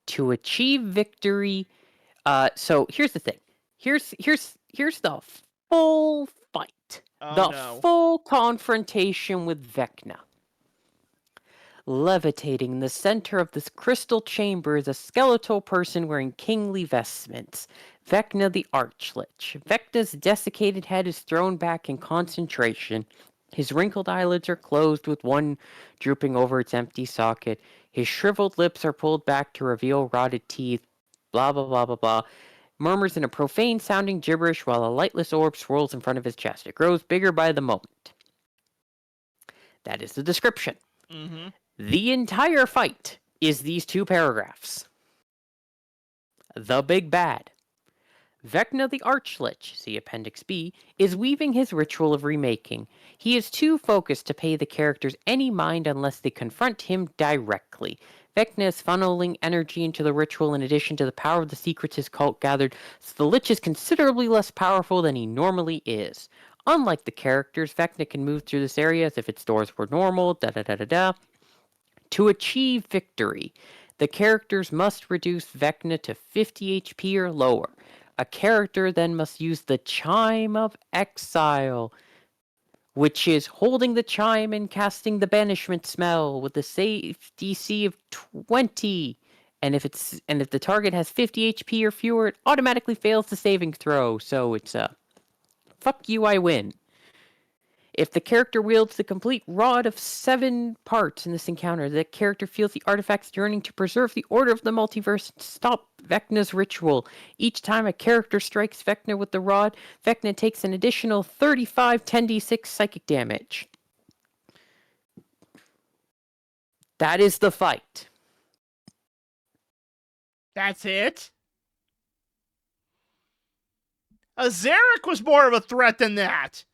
To achieve victory, so here's the thing. Here's the full fight. Oh The no. full confrontation with Vecna. Levitating in the center of this crystal chamber is a skeletal person wearing kingly vestments. Vecna the Archlich. Vecna's desiccated head is thrown back in concentration. His wrinkled eyelids are closed, with one drooping over its empty socket. His shriveled lips are pulled back to reveal rotted teeth. Blah, blah, blah, blah, blah. Murmurs in a profane-sounding gibberish while a lightless orb swirls in front of his chest. It grows bigger by the moment. That is the description. Mm-hmm. The entire fight is these 2 paragraphs. The Big Bad. Vecna the Archlich, see Appendix B, is weaving his ritual of remaking. He is too focused to pay the characters any mind unless they confront him directly. Vecna is funneling energy into the ritual in addition to the power of the secrets his cult gathered, so the Lich is considerably less powerful than he normally is. Unlike the characters, Vecna can move through this area as if its doors were normal, da-da-da-da-da. To achieve victory, the characters must reduce Vecna to 50 HP or lower. A character then must use the Chime of Exile, which is holding the chime and casting the banishment smell with a save DC of 20. And if the target has 50 HP or fewer, it automatically fails the saving throw. So it's fuck you, I win. If the character wields the complete rod of 7 parts in this encounter, the character feels the artifact's yearning to preserve the order of the multiverse and stop Vecna's ritual. Each time a character strikes Vecna with the rod, Vecna takes an additional 35 10d6 psychic damage. That is the fight. That's it? Zarek was more of a threat than that.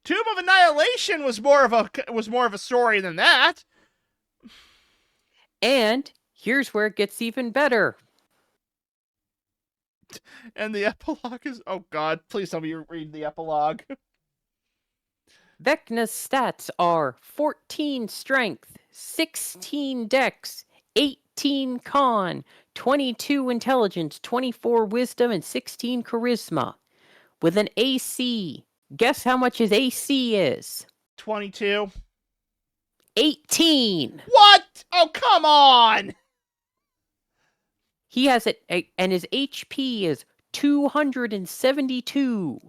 Tomb of Annihilation was more of a story than that. And here's where it gets even better. And the epilogue is, oh god, please tell me you read the epilogue. Vecna's stats are 14 strength, 16 dex, 18 con, 22 intelligence, 24 wisdom, and 16 charisma. With an AC. Guess how much his AC is? 22. 18. What? Oh, come on! He has it, and his HP is 272.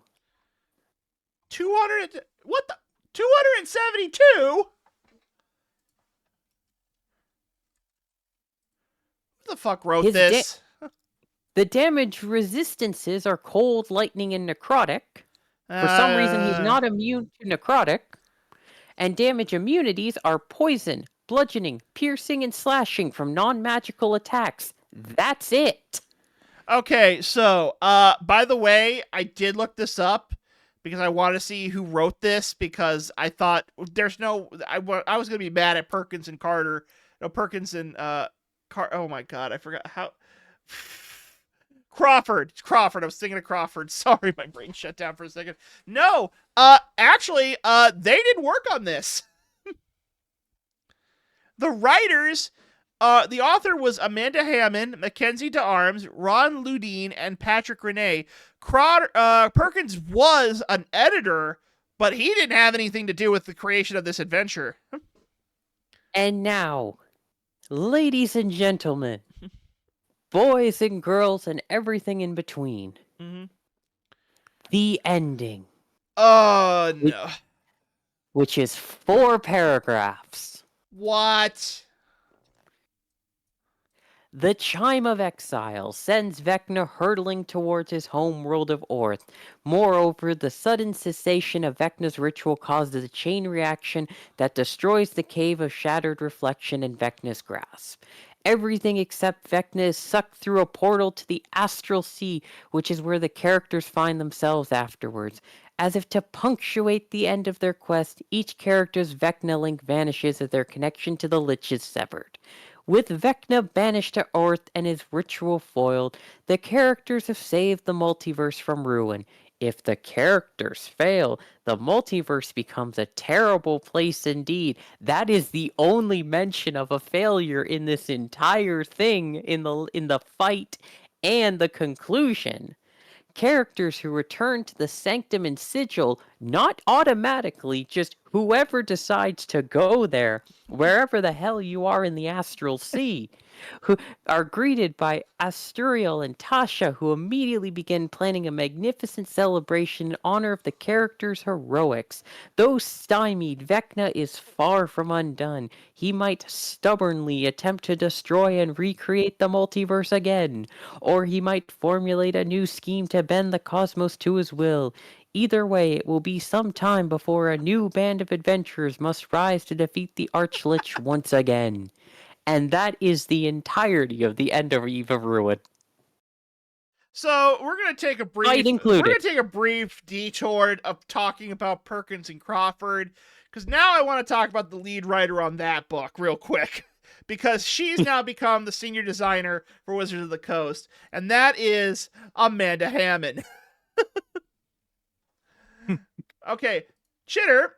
200. What the? 272? Who the fuck wrote this? The damage resistances are cold, lightning, and necrotic. For some reason, he's not immune to necrotic. And damage immunities are poison, bludgeoning, piercing, and slashing from non-magical attacks. That's it. Okay, so, by the way, I did look this up because I want to see who wrote this, because I thought there's no... I was going to be mad at Perkins and Carter. No, Perkins and, oh my god, I forgot how... Crawford. It's Crawford. I was thinking of Crawford. Sorry, my brain shut down for a second. No, actually, they didn't work on this. The writers, the author was Amanda Hammond, Mackenzie DeArms, Ron Ludine, and Patrick Renee. Perkins was an editor, but he didn't have anything to do with the creation of this adventure. And now, ladies and gentlemen, boys and girls and everything in between, the ending. Oh, no. Which is 4 paragraphs. What? The Chime of Exile sends Vecna hurtling towards his home world of Orth. Moreover, the sudden cessation of Vecna's ritual causes a chain reaction that destroys the Cave of Shattered Reflection in Vecna's grasp. Everything except Vecna is sucked through a portal to the Astral Sea, which is where the characters find themselves afterwards. As if to punctuate the end of their quest, each character's Vecna link vanishes as their connection to the Lich is severed. With Vecna banished to Orth and his ritual foiled, the characters have saved the multiverse from ruin. If the characters fail, the multiverse becomes a terrible place indeed. That is the only mention of a failure in this entire thing, in the fight and the conclusion. Characters who return to the Sanctum and Sigil, not automatically, just whoever decides to go there, wherever the hell you are in the Astral Sea, who are greeted by Asturiel and Tasha, who immediately begin planning a magnificent celebration in honor of the characters' heroics. Though stymied, Vecna is far from undone. He might stubbornly attempt to destroy and recreate the multiverse again, or he might formulate a new scheme to bend the cosmos to his will. Either way, it will be some time before a new band of adventurers must rise to defeat the Archlich once again. And that is the entirety of the end of Eve of Ruin. So we're gonna take a brief detour of talking about Perkins and Crawford, because now I want to talk about the lead writer on that book real quick, because she's now become the senior designer for Wizards of the Coast, and that is Amanda Hammond. Okay, Chitter.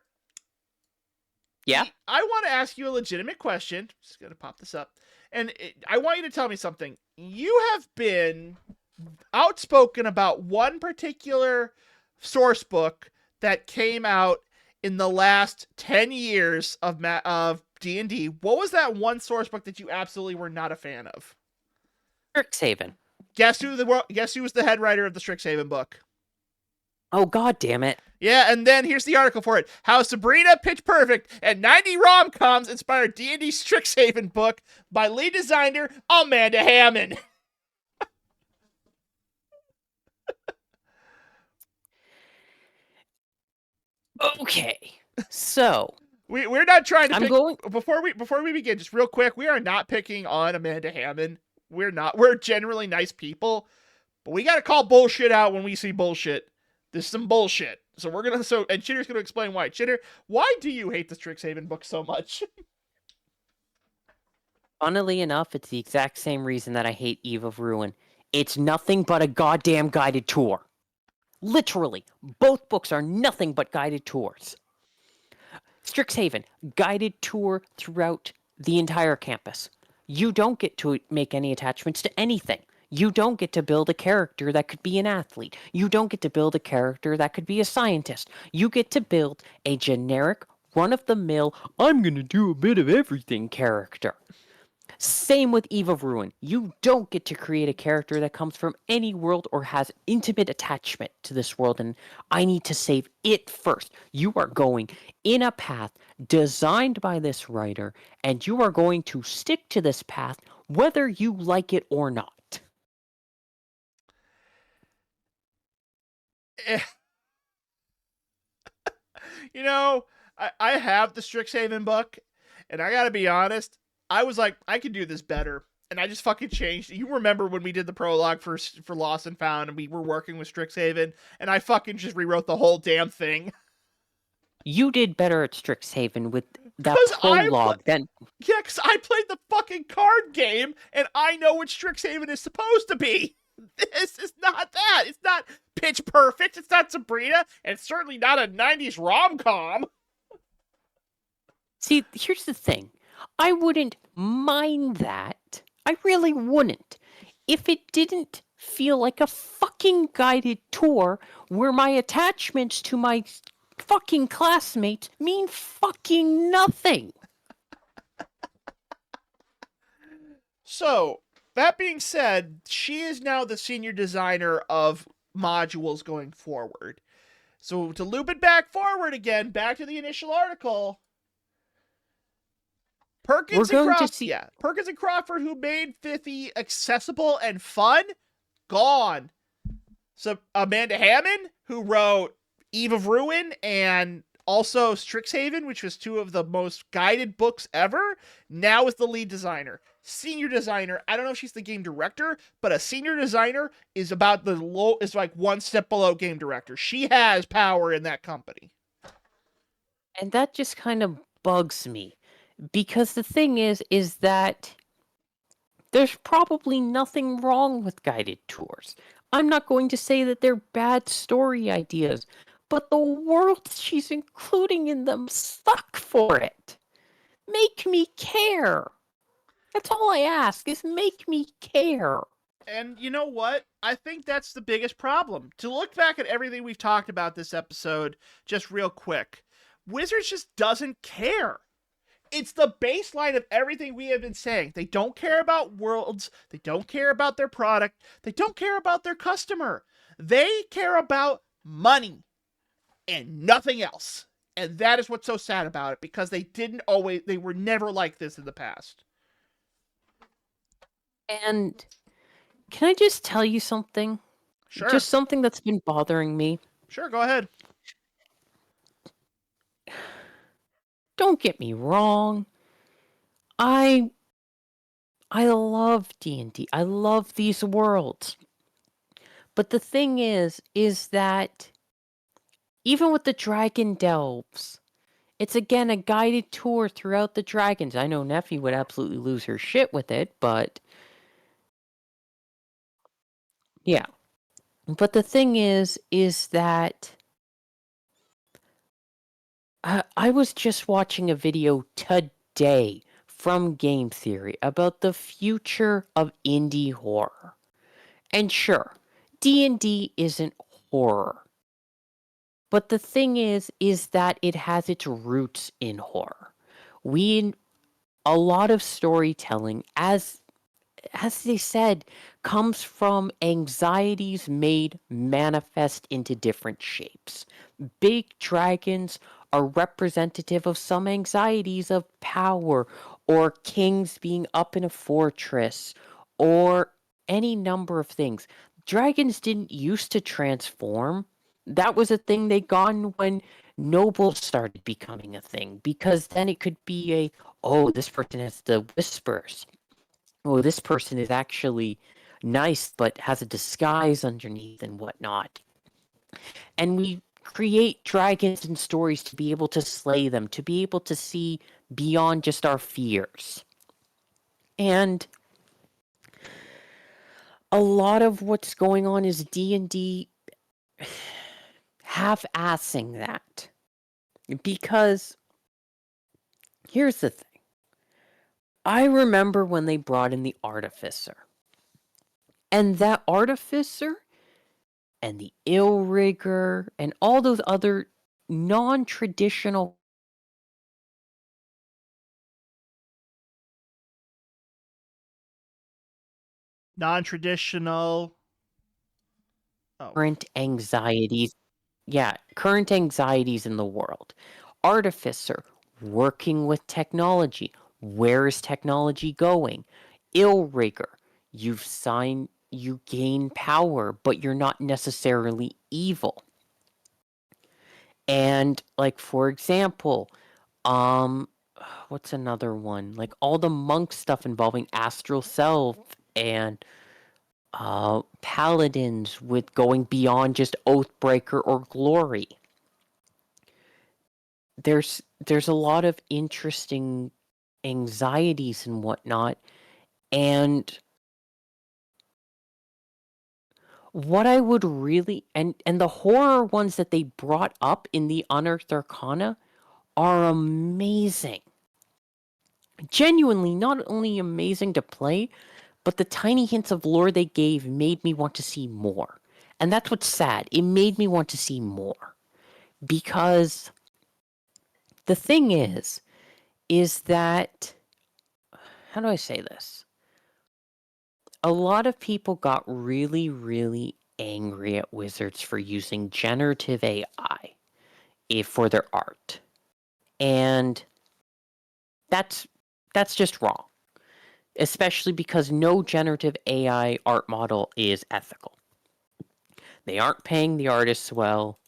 Yeah? I want to ask you a legitimate question. Just going to pop this up. And I want you to tell me something. You have been outspoken about one particular source book that came out in the last 10 years of D&D. What was that one source book that you absolutely were not a fan of? Strixhaven. Guess who was the head writer of the Strixhaven book? Oh, god damn it. Yeah, and then here's the article for it. How Sabrina, Pitch Perfect, and 90 rom-coms inspired D&D Strixhaven book by lead designer Amanda Hammond. Okay, so we're not trying to pick... Before we begin, just real quick, we are not picking on Amanda Hammond. We're not. We're generally nice people. But we got to call bullshit out when we see bullshit. This is some bullshit. So we're going to, and Chitter's going to explain why. Chitter, why do you hate the Strixhaven book so much? Funnily enough, it's the exact same reason that I hate Eve of Ruin. It's nothing but a goddamn guided tour. Literally, both books are nothing but guided tours. Strixhaven, guided tour throughout the entire campus. You don't get to make any attachments to anything. You don't get to build a character that could be an athlete. You don't get to build a character that could be a scientist. You get to build a generic, run-of-the-mill, I'm gonna do a bit of everything character. Same with Eve of Ruin. You don't get to create a character that comes from any world or has intimate attachment to this world, and I need to save it first. You are going in a path designed by this writer, and you are going to stick to this path whether you like it or not. You know, I have the Strixhaven book, and I gotta be honest, I was like, I could do this better. And I just fucking changed. You remember when we did the prologue for Lost and Found, and we were working with Strixhaven, and I fucking just rewrote the whole damn thing. You did better at Strixhaven with that prologue than... Yeah, because I played the fucking card game, and I know what Strixhaven is supposed to be. This is not that. It's not Pitch Perfect. It's not Sabrina. And it's certainly not a 90s rom-com. See, here's the thing. I wouldn't mind that. I really wouldn't. If it didn't feel like a fucking guided tour where my attachments to my fucking classmates mean fucking nothing. So, that being said, she is now the senior designer of modules going forward. So, to loop it back forward again, back to the initial article... Perkins and Crawford, who made Fiffy accessible and fun, gone. So Amanda Hammond, who wrote Eve of Ruin and also Strixhaven, which was two of the most guided books ever, now is the lead designer. Senior designer, I don't know if she's the game director, but a senior designer is about is like one step below game director. She has power in that company. And that just kind of bugs me. Because the thing is that there's probably nothing wrong with guided tours. I'm not going to say that they're bad story ideas, but the world she's including in them suck for it. Make me care. That's all I ask, is make me care. And you know what? I think that's the biggest problem. To look back at everything we've talked about this episode, just real quick, Wizards just doesn't care. It's the baseline of everything we have been saying. They don't care about worlds. They don't care about their product. They don't care about their customer. They care about money and nothing else. And that is what's so sad about it, because they were never like this in the past. And can I just tell you something? Sure. Just something that's been bothering me. Sure, go ahead. Don't get me wrong. I love D&D. I love these worlds. But the thing is that even with the Dragon Delves, it's again a guided tour throughout the dragons. I know Neffy would absolutely lose her shit with it, but yeah. But the thing is that I was just watching a video today from Game Theory about the future of indie horror. And sure, D&D isn't horror. But the thing is that it has its roots in horror. A lot of storytelling, as they said, comes from anxieties made manifest into different shapes. Big dragons are representative of some anxieties of power, or kings being up in a fortress, or any number of things. Dragons didn't used to transform. That was a thing they got when nobles started becoming a thing, because then it could be this person has the whispers. Oh, this person is actually nice but has a disguise underneath and whatnot. And we create dragons and stories to be able to slay them, to be able to see beyond just our fears. And a lot of what's going on is D&D half-assing that. Because here's the thing. I remember when they brought in the Artificer. And that Artificer and the Ill-Rigger and all those other non-traditional Non-traditional. Oh. current anxieties. Yeah, current anxieties in the world. Artificer, working with technology. Where is technology going? Ill-Rigger, you gain power, but you're not necessarily evil. And like for example, what's another one? Like all the monk stuff involving astral self and paladins with going beyond just Oathbreaker or glory. There's a lot of interesting anxieties and whatnot, and what I would really and the horror ones that they brought up in the Unearthed Arcana are amazing. Genuinely, not only amazing to play, but the tiny hints of lore they gave made me want to see more. And that's what's sad. It made me want to see more. Because the thing is that, how do I say this? A lot of people got really, really angry at Wizards for using generative AI for their art. And that's just wrong. Especially because no generative AI art model is ethical. They aren't paying the artists well.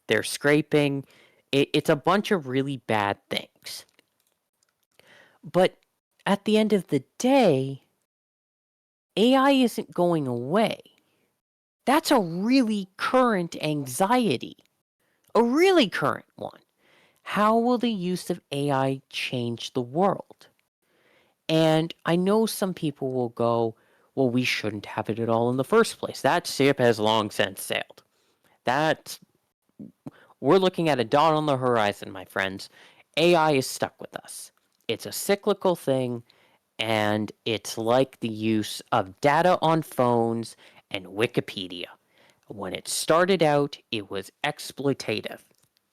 They're scraping. It's a bunch of really bad things. But at the end of the day, AI isn't going away. That's a really current anxiety. A really current one. How will the use of AI change the world? And I know some people will go, well, we shouldn't have it at all in the first place. That ship has long since sailed. We're looking at a dot on the horizon, my friends. AI is stuck with us. It's a cyclical thing, and it's like the use of data on phones and Wikipedia. When it started out, it was exploitative.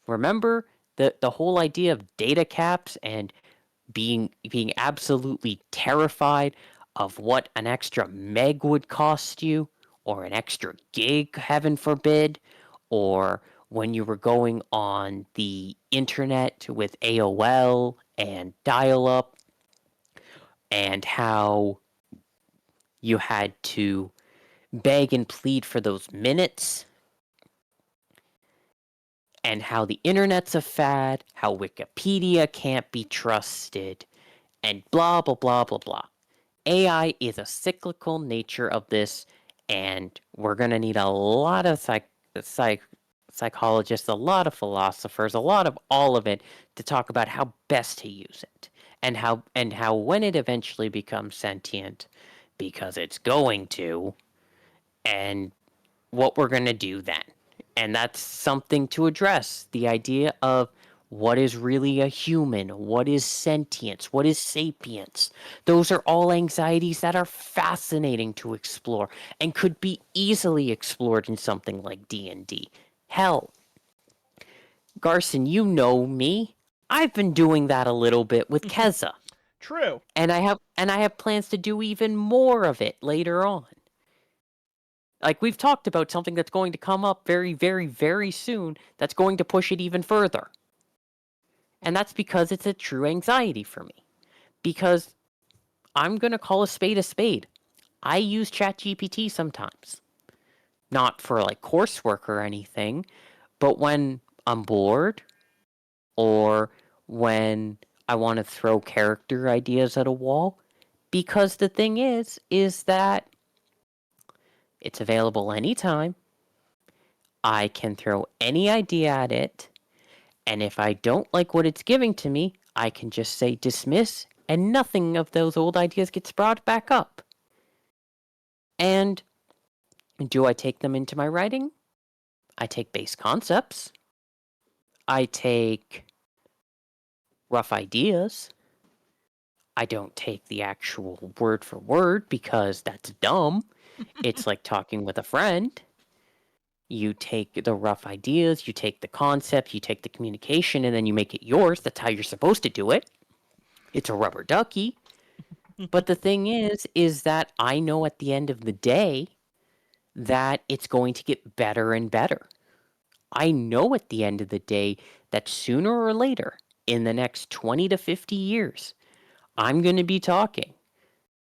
Remember the whole idea of data caps and being absolutely terrified of what an extra meg would cost you, or an extra gig, heaven forbid, or when you were going on the internet with AOL and dial up, and how you had to beg and plead for those minutes, and how the internet's a fad, how Wikipedia can't be trusted, and blah, blah, blah, blah, blah. AI is a cyclical nature of this, and we're going to need a lot of psychologists, a lot of philosophers, a lot of all of it to talk about how best to use it, and how when it eventually becomes sentient, because it's going to, and what we're going to do then. And that's something to address, the idea of what is really a human, what is sentience, what is sapience. Those are all anxieties that are fascinating to explore and could be easily explored in something like D&D. Hell, Garson, you know me. I've been doing that a little bit with Keza. True. And I have plans to do even more of it later on. Like, we've talked about something that's going to come up very, very, very soon that's going to push it even further. And that's because it's a true anxiety for me. Because I'm going to call a spade a spade. I use ChatGPT sometimes. Not for, like, coursework or anything, but when I'm bored, or when I want to throw character ideas at a wall. Because the thing is that It's available anytime. I can throw any idea at it, and if I don't like what it's giving to me, I can just say dismiss, and nothing of those old ideas gets brought back up. And do I take them into my writing? I take base concepts. I take rough ideas. I don't take the actual word for word because that's dumb. It's like talking with a friend. You take the rough ideas, you take the concept, you take the communication, and then you make it yours. That's how you're supposed to do it. It's a rubber ducky. But the thing is that I know at the end of the day that it's going to get better and better. I know at the end of the day that sooner or later, in the next 20 to 50 years, I'm going to be talking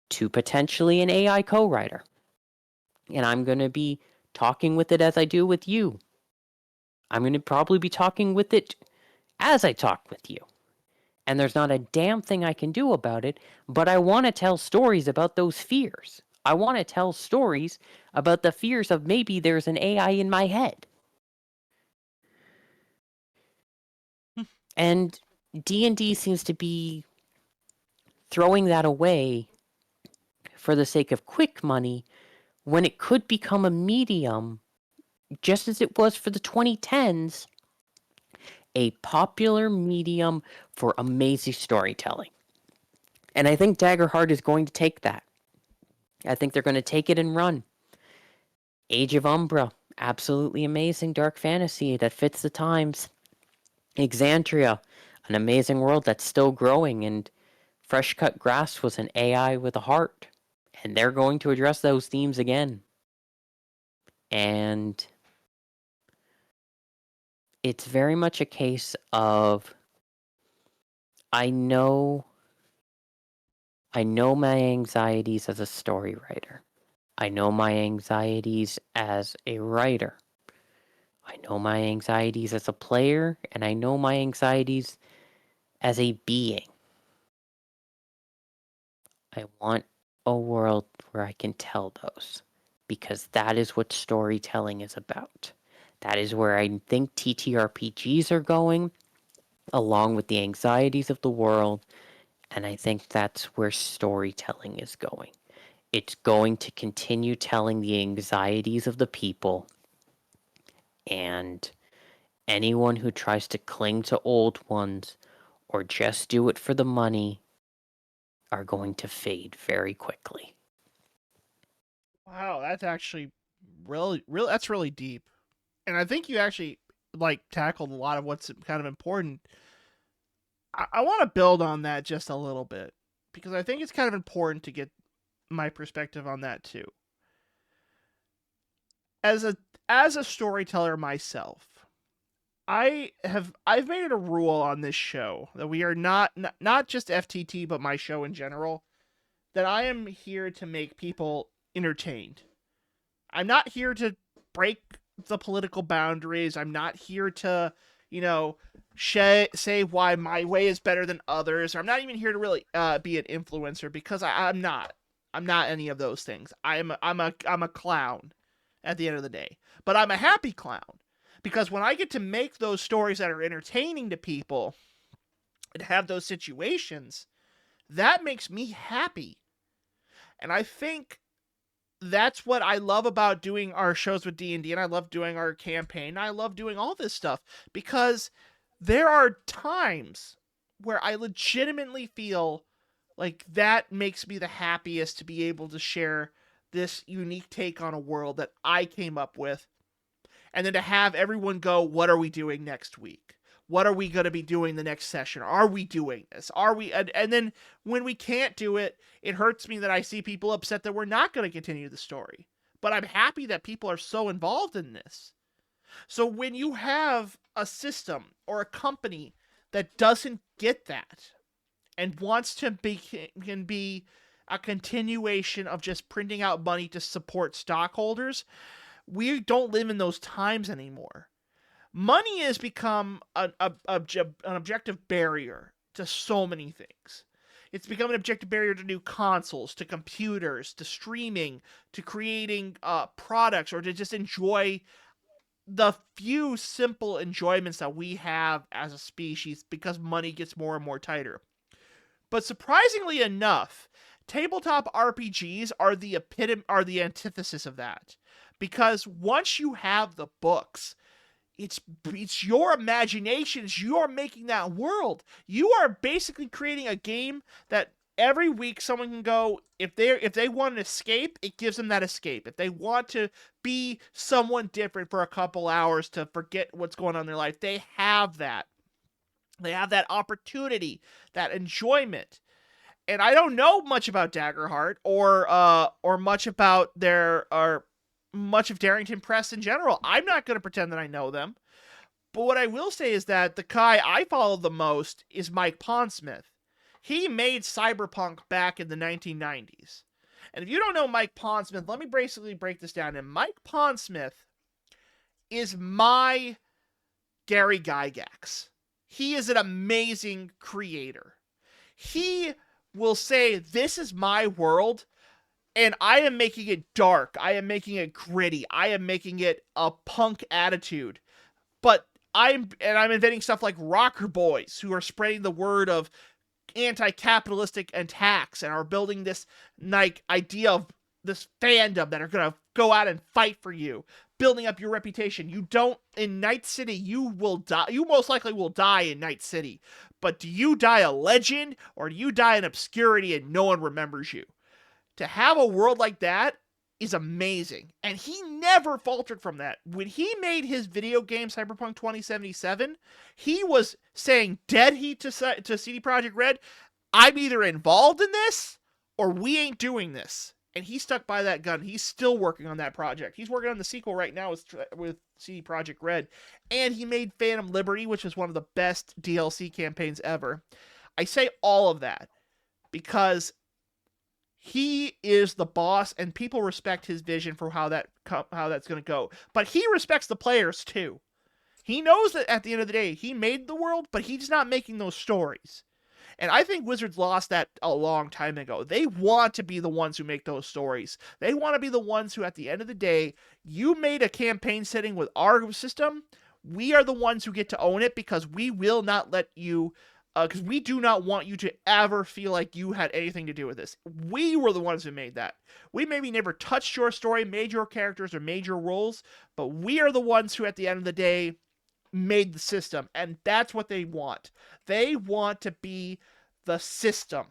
to potentially an AI co-writer. And I'm going to be talking with it as I do with you. I'm going to probably be talking with it as I talk with you. And there's not a damn thing I can do about it, but I want to tell stories about those fears. I want to tell stories about the fears of maybe there's an AI in my head. And D&D seems to be throwing that away for the sake of quick money when it could become a medium, just as it was for the 2010s, a popular medium for amazing storytelling. And I think Daggerheart is going to take that. I think they're going to take it and run. Age of Umbra, absolutely amazing dark fantasy that fits the times. Exandria, an amazing world that's still growing, and Fresh Cut Grass was an AI with a heart. And they're going to address those themes again. And it's very much a case of I know my anxieties as a story writer. I know my anxieties as a writer. I know my anxieties as a player, and I know my anxieties as a being. I want a world where I can tell those, because that is what storytelling is about. That is where I think TTRPGs are going, along with the anxieties of the world, and I think that's where storytelling is going. It's going to continue telling the anxieties of the people, and anyone who tries to cling to old ones or just do it for the money are going to fade very quickly. Wow, that's actually that's really deep. And I think you actually like tackled a lot of what's kind of important. I want to build on that just a little bit because I think it's kind of important to get my perspective on that too. As a storyteller myself, I've made it a rule on this show that we are not just FTT but my show in general, that I am here to make people entertained. I'm not here to break the political boundaries. I'm not here to, you know, say why my way is better than others. Or I'm not even here to really be an influencer because I'm not. I'm not any of those things. I'm a clown at the end of the day. But I'm a happy clown because when I get to make those stories that are entertaining to people and have those situations, that makes me happy. And I think that's what I love about doing our shows with D&D, and I love doing our campaign. I love doing all this stuff because there are times where I legitimately feel like that makes me the happiest to be able to share this unique take on a world that I came up with, and then to have everyone go, what are we doing next week? What are we going to be doing the next session? Are we doing this? Are we? And then when we can't do it, it hurts me that I see people upset that we're not going to continue the story. But I'm happy that people are so involved in this. So when you have a system or a company that doesn't get that and wants to be a continuation of just printing out money to support stockholders, we don't live in those times anymore. Money has become an objective barrier to so many things. It's become an objective barrier to new consoles, to computers, to streaming, to creating products, or to just enjoy the few simple enjoyments that we have as a species because money gets more and more tighter. But surprisingly enough, tabletop RPGs are the antithesis of that. Because once you have the books, it's your imagination, it's you're making that world. You are basically creating a game that every week someone can go, if they want an escape, it gives them that escape. If they want to be someone different for a couple hours to forget what's going on in their life, they have that. They have that opportunity, that enjoyment. And I don't know much about Daggerheart or much about their or much of Darrington Press in general. I'm not going to pretend that I know them. But what I will say is that the guy I follow the most is Mike Pondsmith. He made Cyberpunk back in the 1990s. And if you don't know Mike Pondsmith, let me basically break this down. And Mike Pondsmith is my Gary Gygax. He is an amazing creator. He will say, this is my world, and I am making it dark. I am making it gritty. I am making it a punk attitude. But I'm inventing stuff like rocker boys who are spreading the word of anti-capitalistic attacks and are building this like idea of this fandom that are going to go out and fight for you, building up your reputation. You don't in Night City, you will die. You most likely will die in Night City. But do you die a legend or do you die in obscurity and no one remembers you? To have a world like that is amazing. And he never faltered from that. When he made his video game Cyberpunk 2077, he was saying dead heat to CD Projekt Red, I'm either involved in this or we ain't doing this. And he stuck by that gun. He's still working on that project. He's working on the sequel right now with CD Projekt Red. And he made Phantom Liberty, which was one of the best DLC campaigns ever. I say all of that because he is the boss and people respect his vision for how that's going to go. But he respects the players too. He knows that at the end of the day, he made the world, but he's not making those stories. And I think Wizards lost that a long time ago. They want to be the ones who make those stories. They want to be the ones who, at the end of the day, you made a campaign setting with our system. We are the ones who get to own it because we will not let you, because we do not want you to ever feel like you had anything to do with this. We were the ones who made that. We maybe never touched your story, made your characters, or made your roles, but we are the ones who, at the end of the day, made the system, and that's what they want. They want to be the system,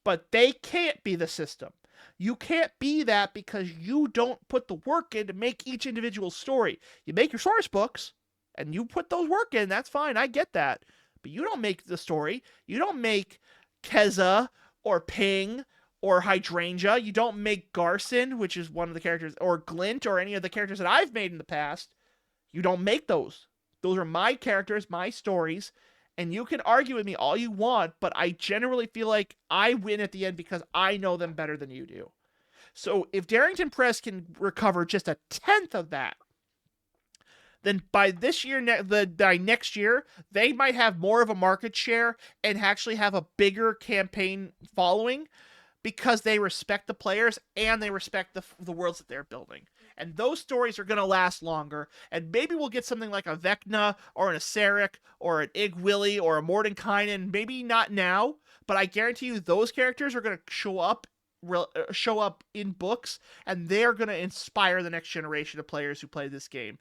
but they can't be the system. You can't be that because you don't put the work in to make each individual story. You make your source books, and you put those work in, that's fine, I get that. But you don't make the story. You don't make Keza or Ping or Hydrangea. You don't make Garson, which is one of the characters, or Glint or any of the characters that I've made in the past. You don't make those. Those are my characters, my stories, and you can argue with me all you want, but I generally feel like I win at the end because I know them better than you do. So if Darrington Press can recover just a tenth of that, then by this year, by next year, they might have more of a market share and actually have a bigger campaign following because they respect the players and they respect the worlds that they're building. And those stories are going to last longer. And maybe we'll get something like a Vecna or an Aceric or an Ig Willie or a Mordenkainen. Maybe not now, but I guarantee you those characters are going to show up in books, and they're going to inspire the next generation of players who play this game.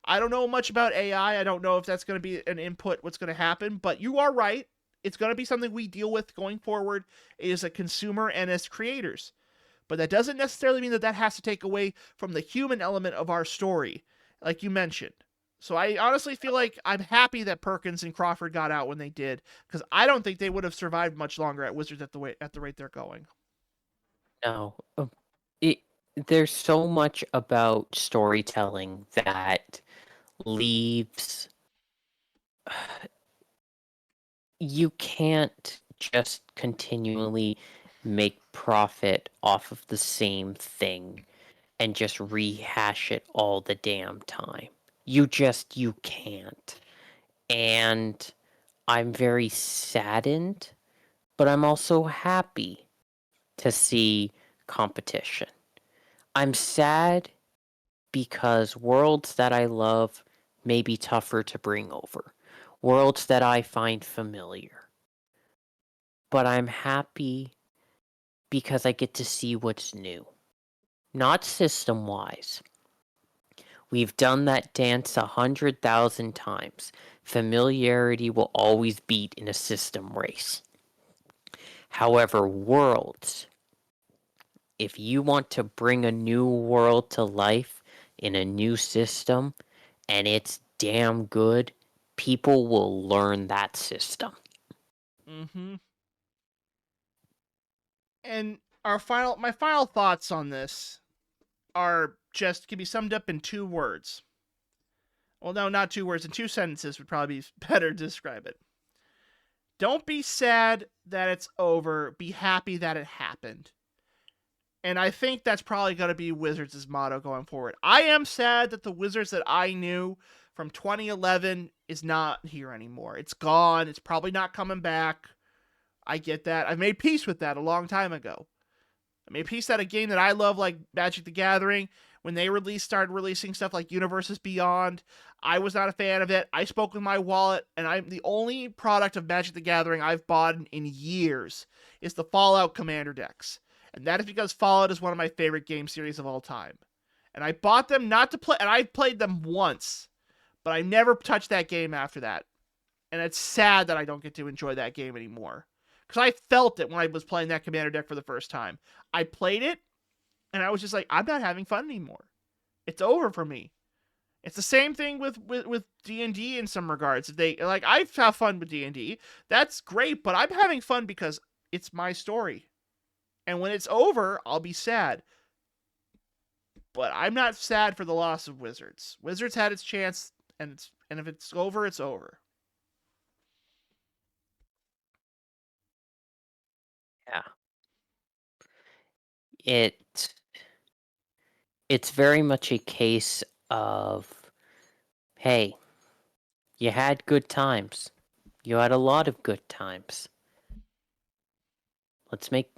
I don't know much about AI. I don't know if that's going to be an input, what's going to happen, but you are right. It's going to be something we deal with going forward as a consumer and as creators. But that doesn't necessarily mean that that has to take away from the human element of our story, like you mentioned. So I honestly feel like I'm happy that Perkins and Crawford got out when they did, because I don't think they would have survived much longer at Wizards at the rate they're going. No, there's so much about storytelling that leaves. You can't just continually make profit off of the same thing and just rehash it all the damn time. You can't. And I'm very saddened but I'm also happy to see competition. I'm sad because worlds that I love may be tougher to bring over, worlds that I find familiar. But I'm happy because I get to see what's new, not system wise. We've done that dance 100,000 times. Familiarity will always beat in a system race. However, worlds, if you want to bring a new world to life in a new system and it's damn good, people will learn that system. Mm-hmm. And my final thoughts on this are just can be summed up in 2 words. Well, no, not 2 words. In 2 sentences would probably be better to describe it. Don't be sad that it's over. Be happy that it happened. And I think that's probably going to be Wizards' motto going forward. I am sad that the Wizards that I knew from 2011 is not here anymore. It's gone. It's probably not coming back. I get that. I've made peace with that a long time ago. I made peace that a game that I love, like Magic the Gathering, when they started releasing stuff like Universes Beyond, I was not a fan of it. I spoke with my wallet, and I'm the only product of Magic the Gathering I've bought in years is the Fallout Commander decks. And that is because Fallout is one of my favorite game series of all time. And I bought them not to play, and I played them once, but I never touched that game after that. And it's sad that I don't get to enjoy that game anymore. Because I felt it when I was playing that Commander deck for the first time. I played it, and I was just like, I'm not having fun anymore. It's over for me. It's the same thing with D&D in some regards. They like I have fun with D&D. That's great, but I'm having fun because it's my story. And when it's over, I'll be sad. But I'm not sad for the loss of Wizards. Wizards had its chance, and if it's over, it's over. Yeah. It's very much a case of, hey, you had good times. You had a lot of good times. Let's make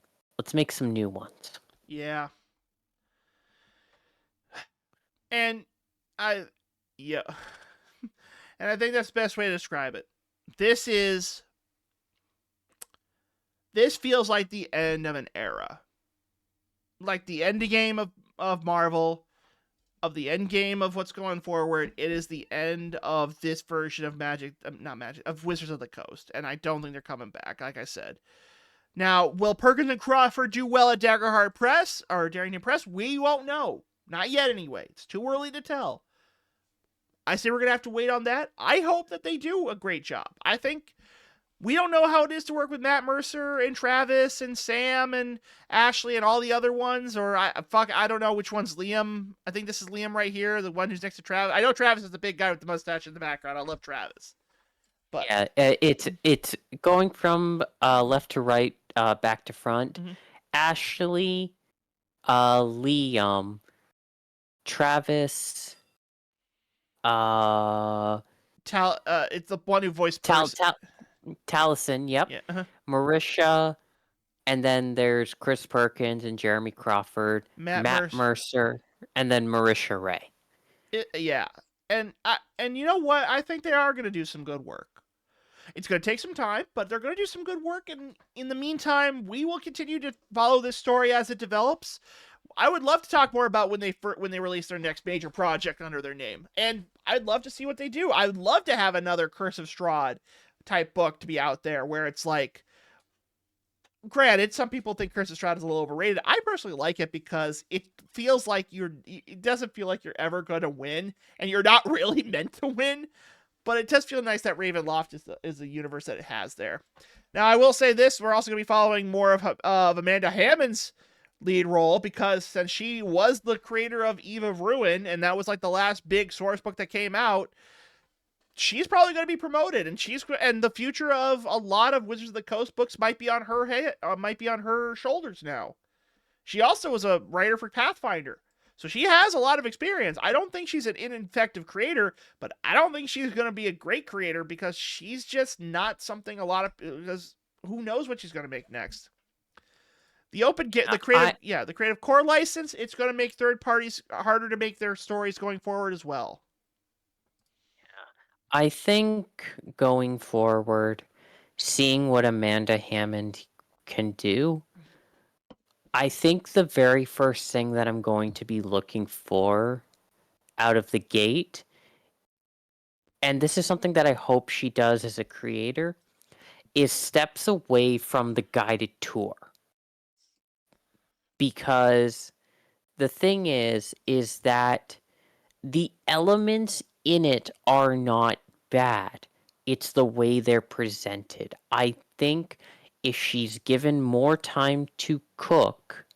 some new ones. Yeah. And yeah. And I think that's the best way to describe it. This feels like the end of an era. Like the end game of Marvel, of the end game of what's going forward. It is the end of this version of of Wizards of the Coast. And I don't think they're coming back, like I said. Now, will Perkins and Crawford do well at Daggerheart Press or Darrington Press? We won't know. Not yet, anyway. It's too early to tell. I say we're going to have to wait on that. I hope that they do a great job. I think we don't know how it is to work with Matt Mercer and Travis and Sam and Ashley and all the other ones. Or I don't know which one's Liam. I think this is Liam right here, the one who's next to Travis. I know Travis is the big guy with the mustache in the background. I love Travis. But yeah, it's going from left to right, back to front. Mm-hmm. Ashley, Liam, Travis, it's the one who voiced Taliesin, yep. Yeah. Marisha, and then there's Chris Perkins and Jeremy Crawford, Matt Mercer, and then Marisha Ray. Yeah. And you know what? I think they are going to do some good work. It's going to take some time, but they're going to do some good work. And in the meantime, we will continue to follow this story as it develops. I would love to talk more about when they release their next major project under their name. And I'd love to see what they do. I would love to have another Curse of Strahd type book to be out there where it's like, granted, some people think Curse of Strahd is a little overrated. I personally like it because it feels like it doesn't feel like you're ever going to win, and you're not really meant to win. But it does feel nice that Ravenloft is the universe that it has there. Now, I will say this: we're also going to be following more of Amanda Hammond's lead role, because since she was the creator of Eve of Ruin, and that was like the last big source book that came out, she's probably going to be promoted, and the future of a lot of Wizards of the Coast books might be on her shoulders now. She also was a writer for Pathfinder, so she has a lot of experience. I don't think she's an ineffective creator, but I don't think she's going to be a great creator because she's just not something because who knows what she's going to make next. The creative core license, it's going to make third parties harder to make their stories going forward as well. I think going forward, seeing what Amanda Hammond can do, I think the very first thing that I'm going to be looking for out of the gate, and this is something that I hope she does as a creator, is steps away from the guided tour. Because the thing is that the elements in it are not bad. It's the way they're presented. I think if she's given more time to cook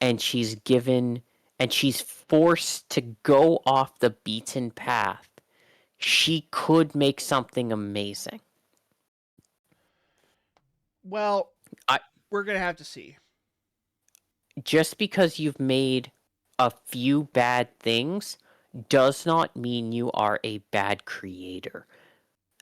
and she's forced to go off the beaten path, she could make something amazing. Well, we're going to have to see. Just because you've made a few bad things does not mean you are a bad creator.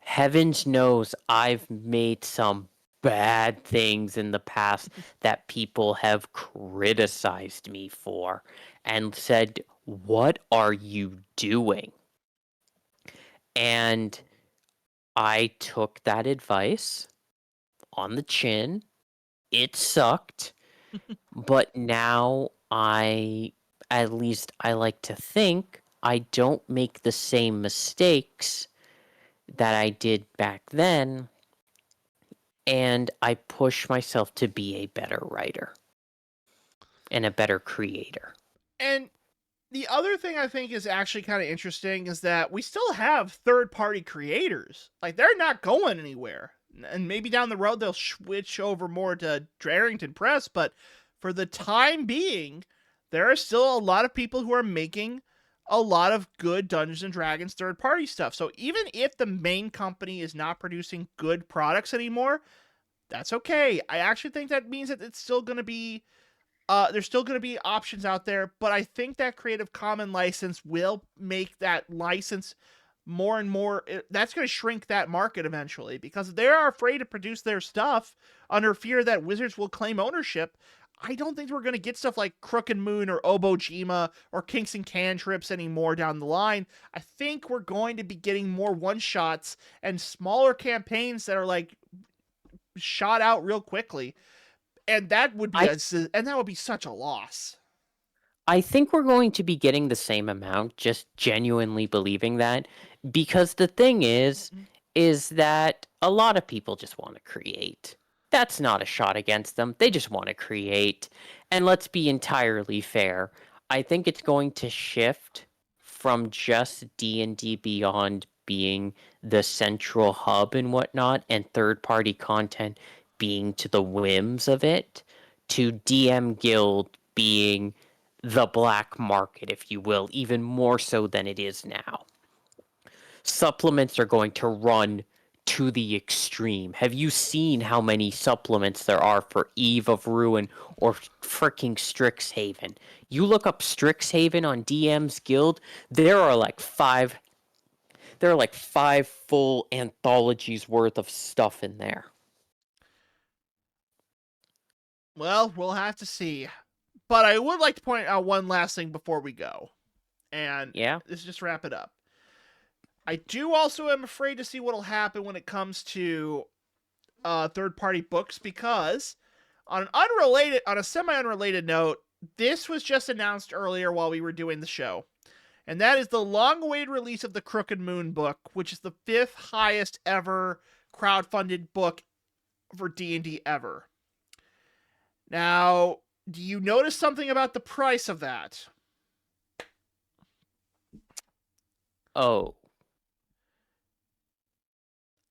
Heavens knows I've made some bad things in the past that people have criticized me for and said, "What are you doing?" And I took that advice on the chin. It sucked, but now at least I like to think I don't make the same mistakes that I did back then, and I push myself to be a better writer and a better creator. And the other thing I think is actually kind of interesting is that we still have third-party creators. Like, they're not going anywhere. And maybe down the road they'll switch over more to Darrington Press, but for the time being, there are still a lot of people who are making a lot of good Dungeons and Dragons third-party stuff. So even if the main company is not producing good products anymore, that's okay. I actually think that means that it's still going to be there's still going to be options out there, but I think that Creative Commons license will make that license more and more. That's going to shrink that market eventually because they are afraid to produce their stuff under fear that Wizards will claim ownership. I don't think we're going to get stuff like Crooked Moon or Obojima or Kinks and Cantrips anymore down the line. I think we're going to be getting more one-shots and smaller campaigns that are like shot out real quickly. And that would be such a loss. I think we're going to be getting the same amount, just genuinely believing that. Because the thing is that a lot of people just want to create. That's not a shot against them. They just want to create. And let's be entirely fair. I think it's going to shift from just D&D Beyond being the central hub and whatnot, and third-party content being to the whims of it, to DM Guild being the black market, if you will, even more so than it is now. Supplements are going to run to the extreme. Have you seen how many supplements there are for Eve of Ruin or freaking Strixhaven? You look up Strixhaven on DM's Guild, there are like five full anthologies worth of stuff in there. Well, we'll have to see. But I would like to point out one last thing before we go. And this just wrap it up. I do also am afraid to see what'll happen when it comes to third-party books, because on a semi-unrelated note, this was just announced earlier while we were doing the show. And that is the long-awaited release of the Crooked Moon book, which is the 5th highest ever crowdfunded book for D&D ever. Now, do you notice something about the price of that? Oh.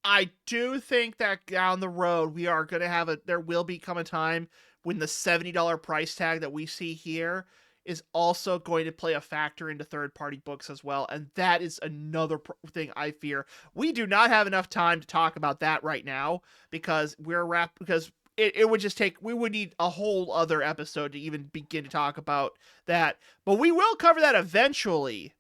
I do think that down the road we are going to there will become a time when the $70 price tag that we see here is also going to play a factor into third-party books as well, and that is another thing I fear. We do not have enough time to talk about that right now because it would just we would need a whole other episode to even begin to talk about that. But we will cover that eventually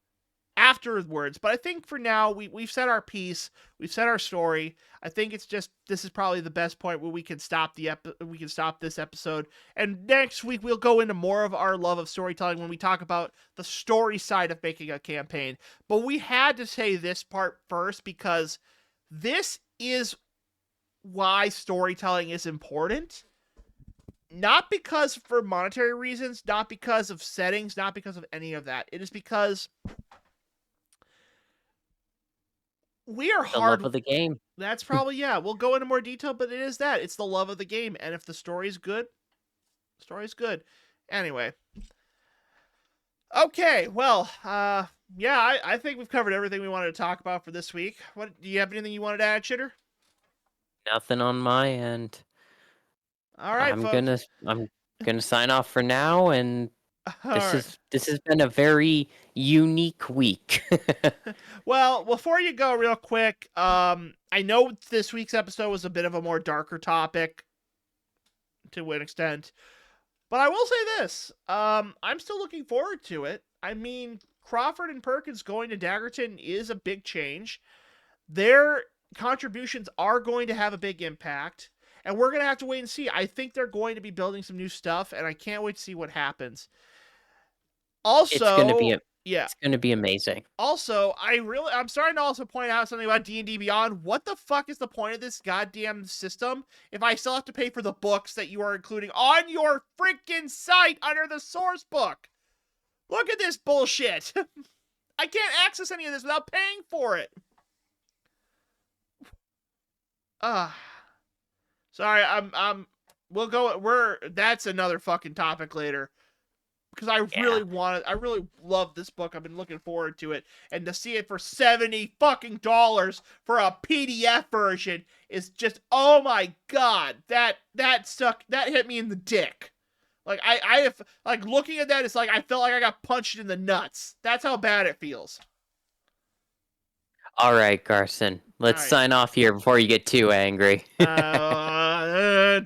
afterwards. But I think for now, we've said our piece, we've said our story. I think it's just, this is probably the best point where we can stop this episode. And next week we'll go into more of our love of storytelling when we talk about the story side of making a campaign. But we had to say this part first because this is why storytelling is important. Not because for monetary reasons, not because of settings, not because of any of that. It is because we are The love of the game. That's probably, yeah. We'll go into more detail, but it is that. It's the love of the game. And if the story's good, the story's good. Anyway. Okay, well, yeah, I think we've covered everything we wanted to talk about for this week. What do you have anything you wanted to add, Chitter? Nothing on my end. All right, folks. I'm gonna sign off for now, and this has been a very unique week. Well, before you go, real quick, I know this week's episode was a bit of a more darker topic to an extent, but I will say this: I'm still looking forward to it. I mean, Crawford and Perkins going to Darrington is a big change. Their contributions are going to have a big impact. And we're going to have to wait and see. I think they're going to be building some new stuff, and I can't wait to see what happens. Also, it's going to be amazing. Also, I'm starting to also point out something about D&D Beyond. What the fuck is the point of this goddamn system if I still have to pay for the books that you are including on your freaking site under the source book? Look at this bullshit. I can't access any of this without paying for it. Sorry, that's another fucking topic later. Because I really love this book. I've been looking forward to it. And to see it for $70 fucking dollars for a PDF version is just, oh my god. That hit me in the dick. Like, I have, like, looking at that, it's like I felt like I got punched in the nuts. That's how bad it feels. All right, Garson. Let's sign off here before you get too angry. I'm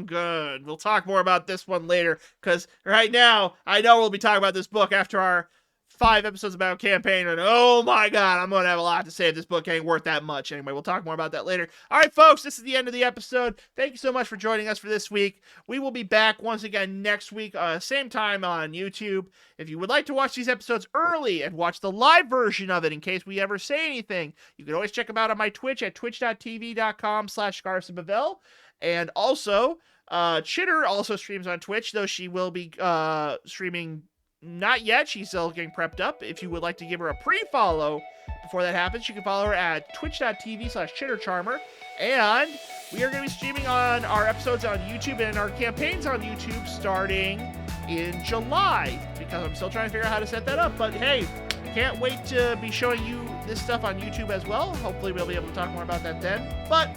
good. We'll talk more about this one later, because right now, I know we'll be talking about this book after our 5 episodes about campaign, and oh my god, I'm going to have a lot to say if this book ain't worth that much. Anyway, we'll talk more about that later. All right, folks, this is the end of the episode. Thank you so much for joining us for this week. We will be back once again next week, same time on YouTube. If you would like to watch these episodes early and watch the live version of it in case we ever say anything, you can always check them out on my Twitch at twitch.tv.com/GarsonBavell. And also, Chitter also streams on Twitch, though she will be streaming. Not yet. She's still getting prepped up. If you would like to give her a pre-follow before that happens, you can follow her at twitch.tv/chittercharmer. And we are going to be streaming on our episodes on YouTube and our campaigns on YouTube starting in July, because I'm still trying to figure out how to set that up. But hey, can't wait to be showing you this stuff on YouTube as well. Hopefully we'll be able to talk more about that then. But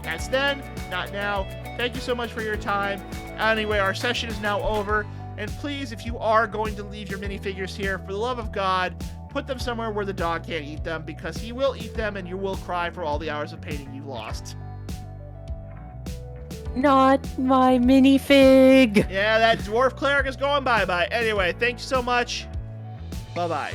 that's then, not now. Thank you so much for your time. Anyway, our session is now over. And please, if you are going to leave your minifigures here, for the love of God, put them somewhere where the dog can't eat them, because he will eat them and you will cry for all the hours of painting you lost. Not my minifig! Yeah, that dwarf cleric is going bye-bye. Anyway, thank you so much. Bye-bye.